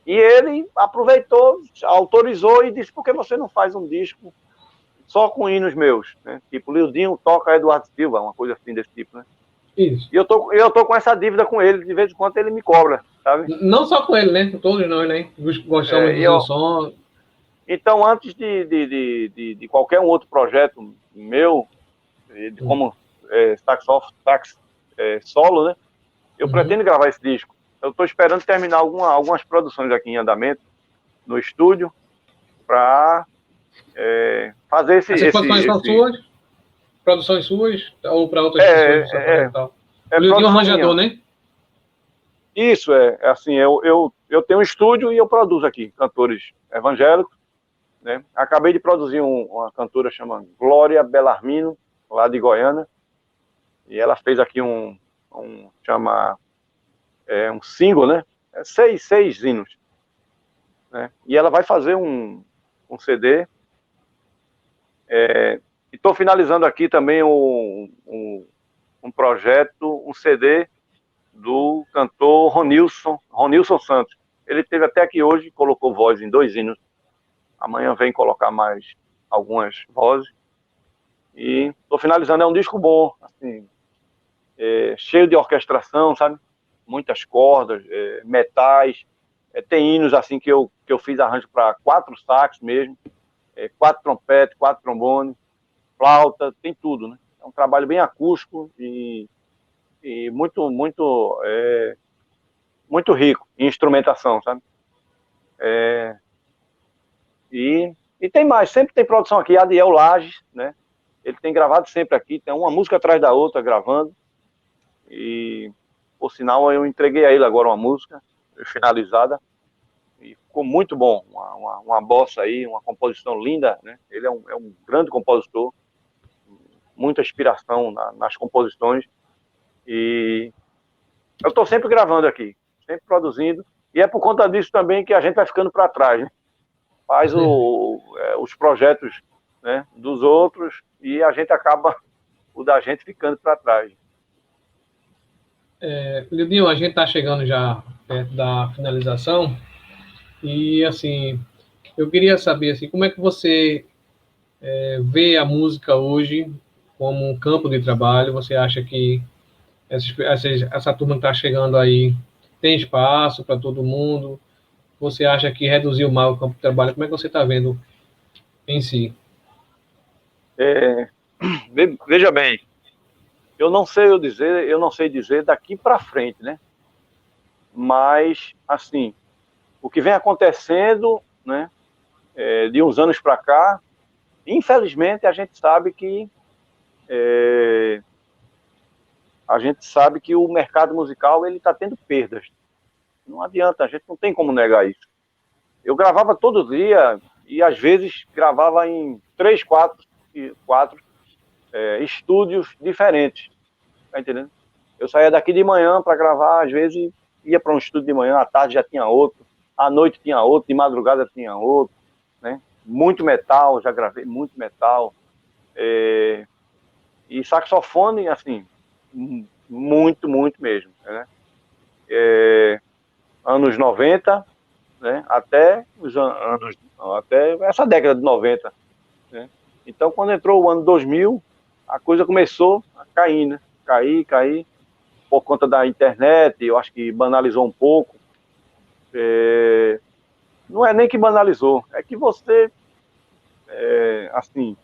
Speaker 4: E ele aproveitou, autorizou e disse: por que você não faz um disco só com hinos meus, né? Tipo, Lildinho toca Eduardo Silva, uma coisa assim desse tipo, né?
Speaker 3: Isso.
Speaker 4: E eu tô com essa dívida com ele, de vez em quando ele me cobra, sabe?
Speaker 3: Não só com ele, né? Todos nós, né? Gostamos do seu som.
Speaker 4: Então, antes de qualquer um outro projeto meu, como sax solo, né? Eu pretendo gravar esse disco. Eu estou esperando terminar algumas produções aqui em andamento, no estúdio, para fazer esse...
Speaker 3: Essas produções são suas? Produções suas? Ou para outras pessoas? O Lildinho arranjador, né?
Speaker 4: Isso, assim, eu tenho um estúdio e eu produzo aqui cantores evangélicos, né? Acabei de produzir uma cantora chamada Glória Bellarmino, lá de Goiânia, e ela fez aqui um single, né? Seis hinos. né? E ela vai fazer um CD. E estou finalizando aqui também um projeto, um CD do cantor Ronilson Santos. Ele esteve até aqui hoje, colocou voz em 2 hinos. Amanhã vem colocar mais algumas vozes. E estou finalizando, é um disco bom, assim, cheio de orquestração, sabe? Muitas cordas, metais. Tem hinos assim que eu fiz arranjo para 4 sax mesmo, 4 trompetes, 4 trombones, flauta, tem tudo, né? É um trabalho bem acústico e muito, muito, muito rico em instrumentação, sabe? E tem mais, sempre tem produção aqui, Adiel Lages, né? Ele tem gravado sempre aqui, tem uma música atrás da outra gravando. E, por sinal, eu entreguei a ele agora uma música finalizada. E ficou muito bom, uma bossa aí, uma composição linda, né? Ele é um grande compositor, muita inspiração nas composições. E eu estou sempre gravando aqui, sempre produzindo. E é por conta disso também que a gente vai ficando para trás, né? Faz os projetos, né, dos outros e a gente acaba, o da gente, ficando para trás.
Speaker 3: Lildinho, a gente está chegando já perto da finalização e, assim, eu queria saber, assim, como é que você vê a música hoje como um campo de trabalho? Você acha que essa turma que está chegando aí tem espaço para todo mundo? Você acha que reduziu mal o campo de trabalho? Como é que você está vendo em si?
Speaker 4: Veja bem, eu não sei dizer daqui para frente, né? Mas, assim, o que vem acontecendo, né, de uns anos para cá, infelizmente a gente sabe que o mercado musical ele está tendo perdas. Não adianta, a gente não tem como negar isso. Eu gravava todo dia e às vezes gravava em 3, 4 estúdios diferentes. Tá entendendo? Eu saía daqui de manhã para gravar, às vezes ia para um estúdio de manhã, à tarde já tinha outro, à noite tinha outro, de madrugada tinha outro, né? Muito metal, já gravei muito metal. E saxofone, assim, muito, muito mesmo, né? Anos 90, né? Até essa década de 90, né? Então, quando entrou o ano 2000, a coisa começou a cair, né? Cair, por conta da internet, eu acho que banalizou um pouco. Não é nem que banalizou, é que você, assim,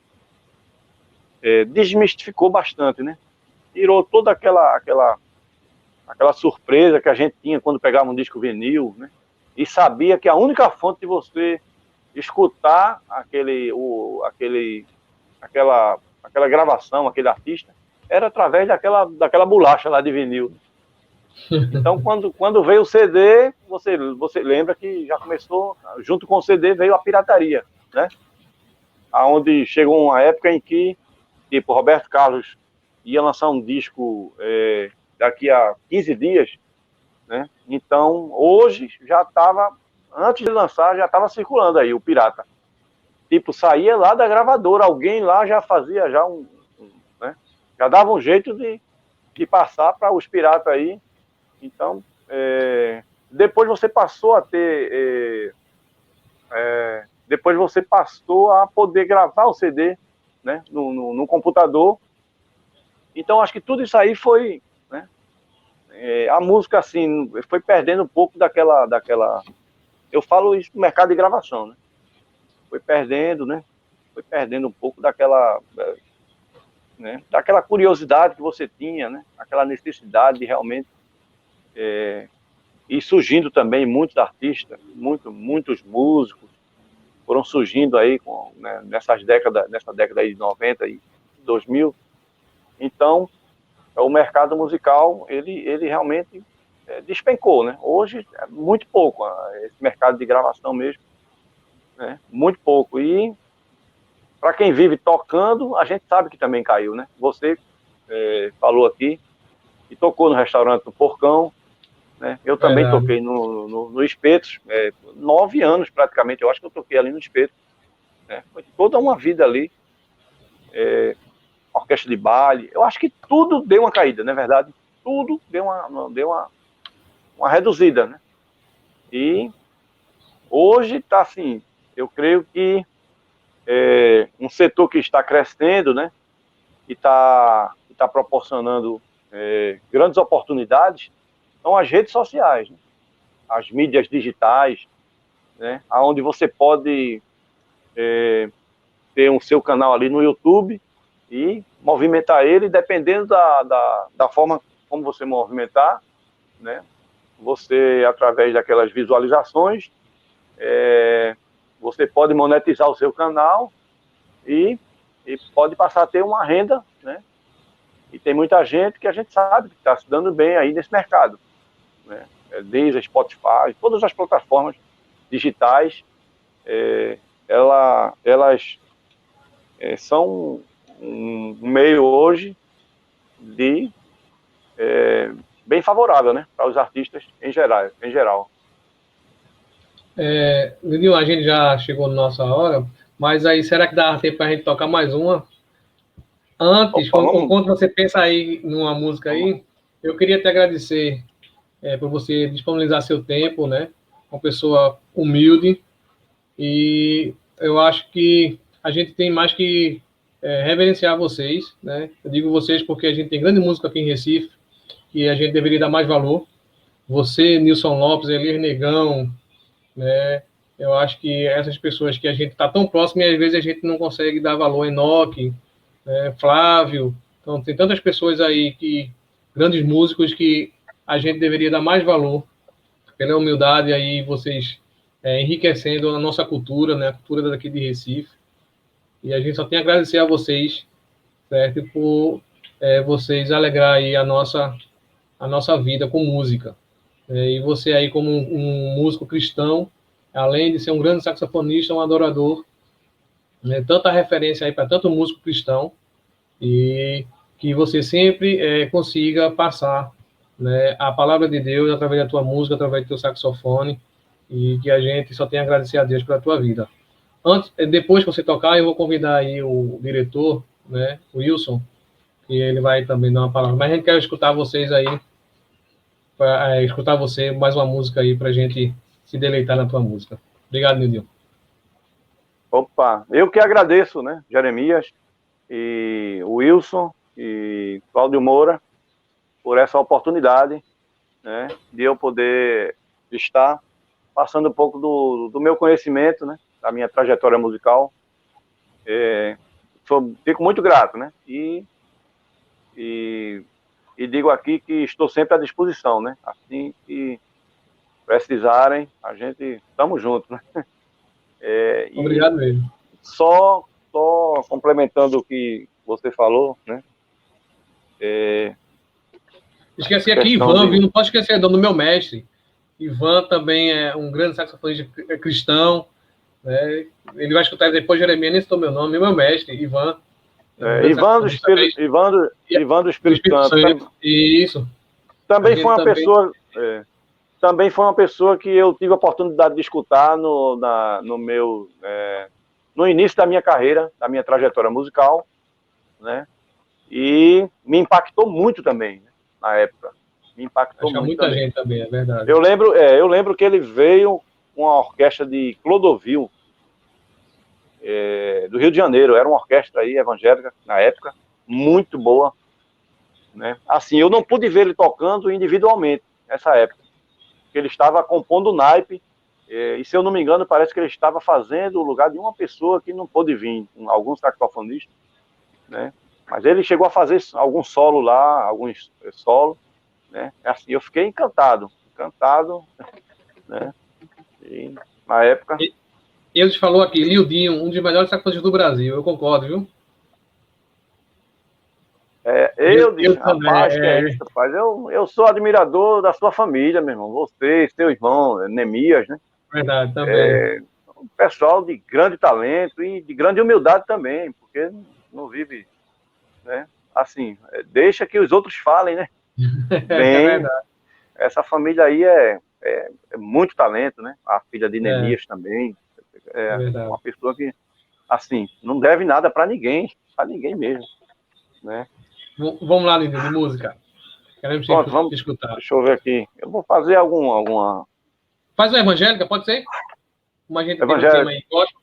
Speaker 4: desmistificou bastante, né? Tirou toda aquela surpresa que a gente tinha quando pegava um disco vinil, né? E sabia que a única fonte de você escutar aquela gravação, aquele artista, era através daquela bolacha lá de vinil. Então, quando veio o CD, você lembra que já começou, junto com o CD veio a pirataria, né? Aonde chegou uma época em que, tipo, Roberto Carlos ia lançar um disco daqui a 15 dias, né? Então, hoje já estava, antes de lançar, já estava circulando aí o pirata. Tipo, saía lá da gravadora, alguém lá já fazia né? Já dava um jeito de passar para os piratas aí. Então, depois você passou a ter... depois você passou a poder gravar o CD, né, no computador. Então, acho que tudo isso aí foi... Né, a música, assim, foi perdendo um pouco daquela... Eu falo isso no mercado de gravação, né? Foi perdendo, né? Foi perdendo um pouco daquela curiosidade que você tinha, né? Aquela necessidade de realmente... E surgindo também muitos artistas, muitos músicos foram surgindo aí nessa década aí de 90 e 2000. Então, o mercado musical, ele realmente despencou, né? Hoje é muito pouco, esse mercado de gravação mesmo, né? Muito pouco. E para quem vive tocando, a gente sabe que também caiu, né? Você falou aqui e tocou no restaurante do Porcão, né? Eu também
Speaker 3: Verdade.
Speaker 4: toquei no Espetos, 9 anos praticamente, eu acho que eu toquei ali no Espetos, né? Foi toda uma vida ali, orquestra de baile, eu acho que tudo deu uma caída, não é verdade? Tudo deu uma reduzida, né? E hoje está assim, eu creio que um setor que está crescendo, né? E está proporcionando grandes oportunidades são as redes sociais, né? As mídias digitais, né? Onde você pode ter um seu canal ali no YouTube e movimentar ele, dependendo da forma como você movimentar, né? Você, através daquelas visualizações, você pode monetizar o seu canal e pode passar a ter uma renda, né? E tem muita gente que a gente sabe que está se dando bem aí nesse mercado, né? Desde a Spotify, todas as plataformas digitais, elas são um meio hoje de bem favorável, né, para os artistas em geral.
Speaker 3: Lindinho, a gente já chegou na nossa hora, mas aí será que dá tempo para a gente tocar mais uma? Antes,
Speaker 4: Opa, vamos.
Speaker 3: quando você pensa aí numa música aí, eu queria te agradecer por você disponibilizar seu tempo, né? Uma pessoa humilde, e eu acho que a gente tem mais que reverenciar vocês, né? Eu digo vocês porque a gente tem grande música aqui em Recife e a gente deveria dar mais valor. Você, Nilson Lopes, Elias Negão, né? Eu acho que essas pessoas que a gente está tão próximo e às vezes a gente não consegue dar valor. Enoque, né? Flávio, então tem tantas pessoas aí, grandes músicos, que a gente deveria dar mais valor pela humildade aí, vocês enriquecendo a nossa cultura, né? A cultura daqui de Recife. E a gente só tem a agradecer a vocês, certo? Por vocês alegrar aí a nossa vida com música. E você aí, como um músico cristão, além de ser um grande saxofonista, um adorador, né? Tanta referência aí para tanto músico cristão, e que você sempre consiga passar, né, a palavra de Deus através da tua música, através do teu saxofone, e que a gente só tem a agradecer a Deus pela tua vida. Depois que você tocar, eu vou convidar aí o diretor, né, o Wilson, que ele vai também dar uma palavra. Mas a gente quer escutar vocês aí, para escutar você, mais uma música aí, para a gente se deleitar na tua música. Obrigado, Nildinho.
Speaker 4: Opa, eu que agradeço, né, Jeremias e o Wilson e Cláudio Moura, por essa oportunidade, né, de eu poder estar passando um pouco do meu conhecimento, né, da minha trajetória musical. Fico muito grato, né, e digo aqui que estou sempre à disposição, né, assim que precisarem, a gente estamos juntos, né.
Speaker 3: Obrigado mesmo.
Speaker 4: Só complementando o que você falou, né?
Speaker 3: Esqueci aqui Ivan, viu? Não posso esquecer do meu mestre. Ivan também é um grande saxofonista cristão, né? Ele vai escutar depois, Jeremias, nem citou meu nome, meu mestre, Ivan.
Speaker 4: Ivan do Espírito Santo.
Speaker 3: Isso.
Speaker 4: Também foi uma pessoa... também foi uma pessoa que eu tive a oportunidade de escutar no início da minha carreira, da minha trajetória musical, né? E me impactou muito também, né? Na época. Me impactou muito
Speaker 3: muita
Speaker 4: também.
Speaker 3: Gente também, é verdade.
Speaker 4: Eu lembro que ele veio com a orquestra de Clodovil, do Rio de Janeiro. Era uma orquestra aí evangélica na época, muito boa, né? Assim, eu não pude ver ele tocando individualmente nessa época, porque ele estava compondo o naipe, e se eu não me engano, parece que ele estava fazendo o lugar de uma pessoa que não pôde vir, algum saxofonista, né? Mas ele chegou a fazer alguns solos lá, alguns solos, né? Assim, eu fiquei encantado, né? E, na época...
Speaker 3: Ele te falou aqui, Lildinho, um dos melhores saxofonistas do Brasil, eu concordo, viu?
Speaker 4: Eu disse, rapaz, que é isso, rapaz? Eu sou admirador da sua família, meu irmão. Você, seu irmão, Nemias, né?
Speaker 3: Verdade, também.
Speaker 4: Um pessoal de grande talento e de grande humildade também, porque não vive, né? Assim, deixa que os outros falem, né? Bem, essa família aí é muito talento, né? A filha de Nemias também. É
Speaker 3: verdade.
Speaker 4: uma pessoa que, assim, não deve nada para ninguém mesmo, né?
Speaker 3: Vamos lá, Lindinho, de música. Queremos
Speaker 4: Pronto, vamos,
Speaker 3: escutar.
Speaker 4: deixa eu ver aqui. Eu vou fazer alguma...
Speaker 3: Faz uma evangélica, pode ser? Como a gente tem um
Speaker 4: Evangélica.
Speaker 3: tema aí, gosta?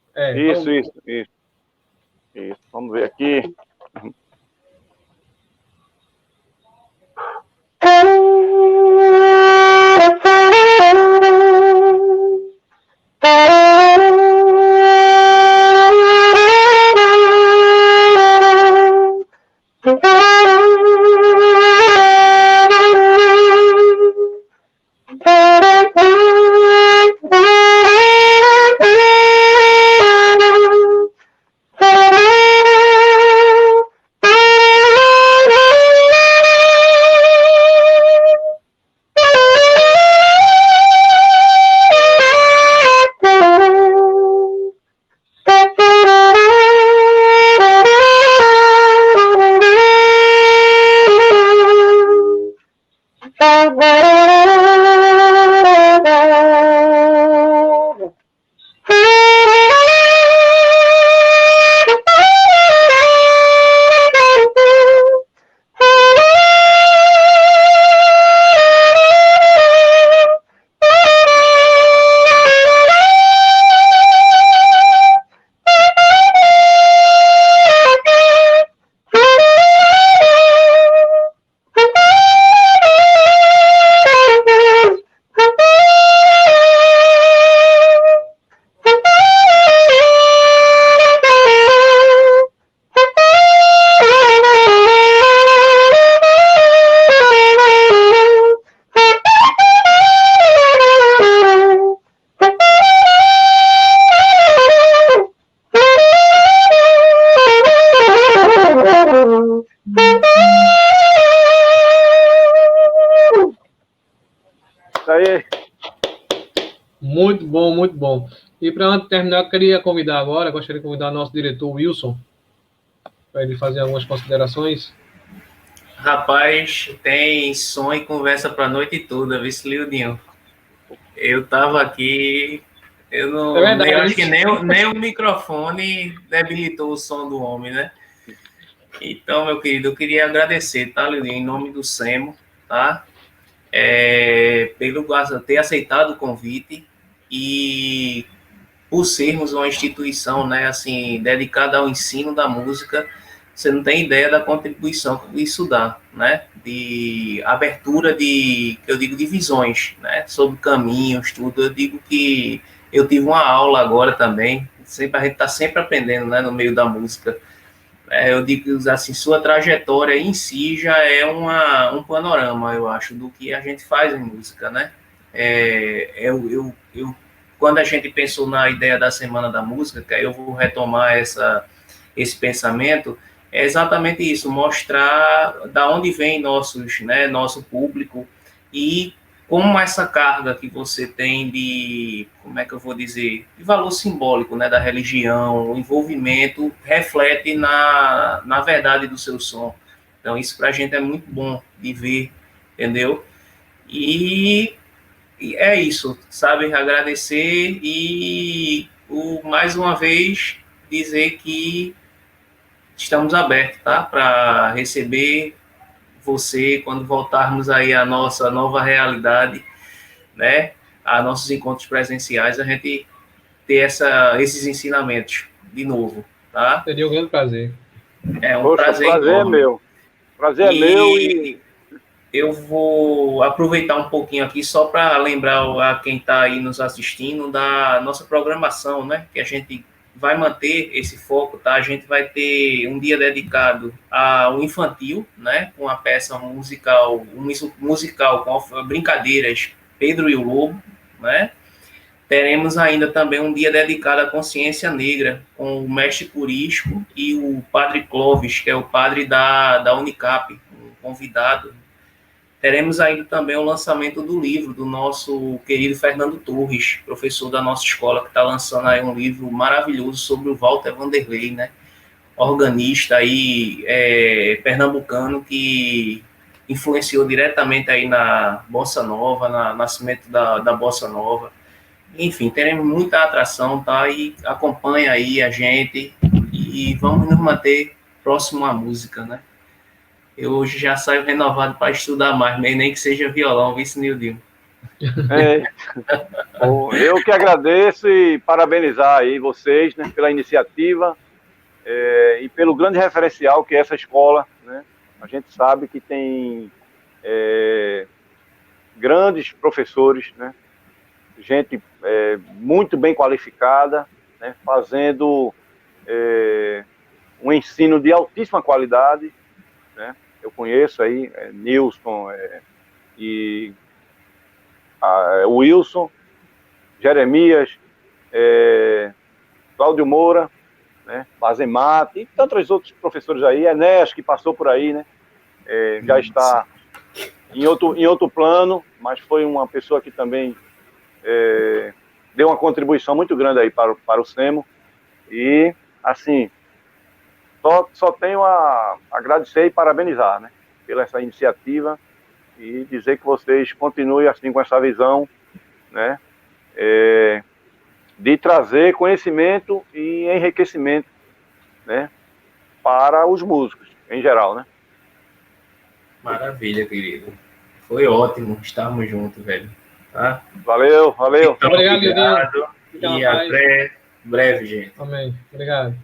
Speaker 4: Isso. Vamos ver aqui. Aí.
Speaker 3: Muito bom, muito bom. E para antes de terminar, eu queria convidar agora, gostaria de convidar o nosso diretor Wilson, para ele fazer algumas considerações.
Speaker 1: Rapaz, tem som e conversa para a noite toda, viu, Lildinho? Eu tava aqui, eu não,
Speaker 3: verdade,
Speaker 1: eu acho que nem o microfone debilitou o som do homem, né? Então, meu querido, eu queria agradecer, tá, Lildinho, em nome do SEMO, tá? Pelo ter aceitado o convite e por sermos uma instituição, né, assim, dedicada ao ensino da música, você não tem ideia da contribuição que isso dá, né, de abertura eu digo, de visões, né, sobre caminhos, tudo. Eu digo que eu tive uma aula agora também, a gente está sempre aprendendo, né, no meio da música. Eu digo assim, sua trajetória em si já é um panorama, eu acho, do que a gente faz em música, né? Quando a gente pensou na ideia da Semana da Música, que aí eu vou retomar esse pensamento, é exatamente isso, mostrar da onde vem nosso público e como essa carga que você tem como é que eu vou dizer, de valor simbólico, né, da religião, o envolvimento, reflete na verdade do seu som. Então, isso para a gente é muito bom de ver, entendeu? E é isso, sabe? Agradecer e, mais uma vez, dizer que estamos abertos, tá? Para receber você quando voltarmos aí à nossa nova realidade, né? A nossos encontros presenciais, a gente ter esses ensinamentos de novo, tá?
Speaker 3: Seria um grande prazer.
Speaker 1: É um
Speaker 4: Poxa,
Speaker 1: prazer
Speaker 4: prazer é
Speaker 1: enorme.
Speaker 4: meu. Prazer é meu e
Speaker 1: eu vou aproveitar um pouquinho aqui só para lembrar a quem está aí nos assistindo da nossa programação, né? Que a gente vai manter esse foco, tá? A gente vai ter um dia dedicado ao infantil, né? Com a peça musical, com brincadeiras Pedro e o Lobo, né? Teremos ainda também um dia dedicado à consciência negra, com o mestre Curisco e o padre Clóvis, que é o padre da Unicap, um convidado. Teremos ainda também o lançamento do livro do nosso querido Fernando Torres, professor da nossa escola, que está lançando aí um livro maravilhoso sobre o Walter Vanderlei, né? Organista aí, pernambucano, que influenciou diretamente aí na Bossa Nova, no nascimento da Bossa Nova. Enfim, teremos muita atração, tá? E acompanha aí a gente e vamos nos manter próximo à música, né? Eu hoje já saio renovado para estudar mais, nem que seja violão, vice Nildinho.
Speaker 4: Eu que agradeço e parabenizar aí vocês, né, pela iniciativa e pelo grande referencial que é essa escola, né? A gente sabe que tem grandes professores, né? Gente muito bem qualificada, né? Fazendo um ensino de altíssima qualidade, né? Eu conheço aí Nilson e Wilson, Jeremias, Cláudio Moura, né? Bazemate e tantos outros professores aí, Enéas, que passou por aí, né? Já está em outro plano, mas foi uma pessoa que também deu uma contribuição muito grande aí para o SEMO. E, assim, só tenho a agradecer e parabenizar, né, pela essa iniciativa e dizer que vocês continuem assim com essa visão, né, de trazer conhecimento e enriquecimento, né, para os músicos em geral, né.
Speaker 1: Maravilha, querido. Foi ótimo estarmos juntos, velho. Tá?
Speaker 4: Valeu.
Speaker 3: Obrigado, Nildinho.
Speaker 1: E até breve, gente.
Speaker 3: Amém. Obrigado.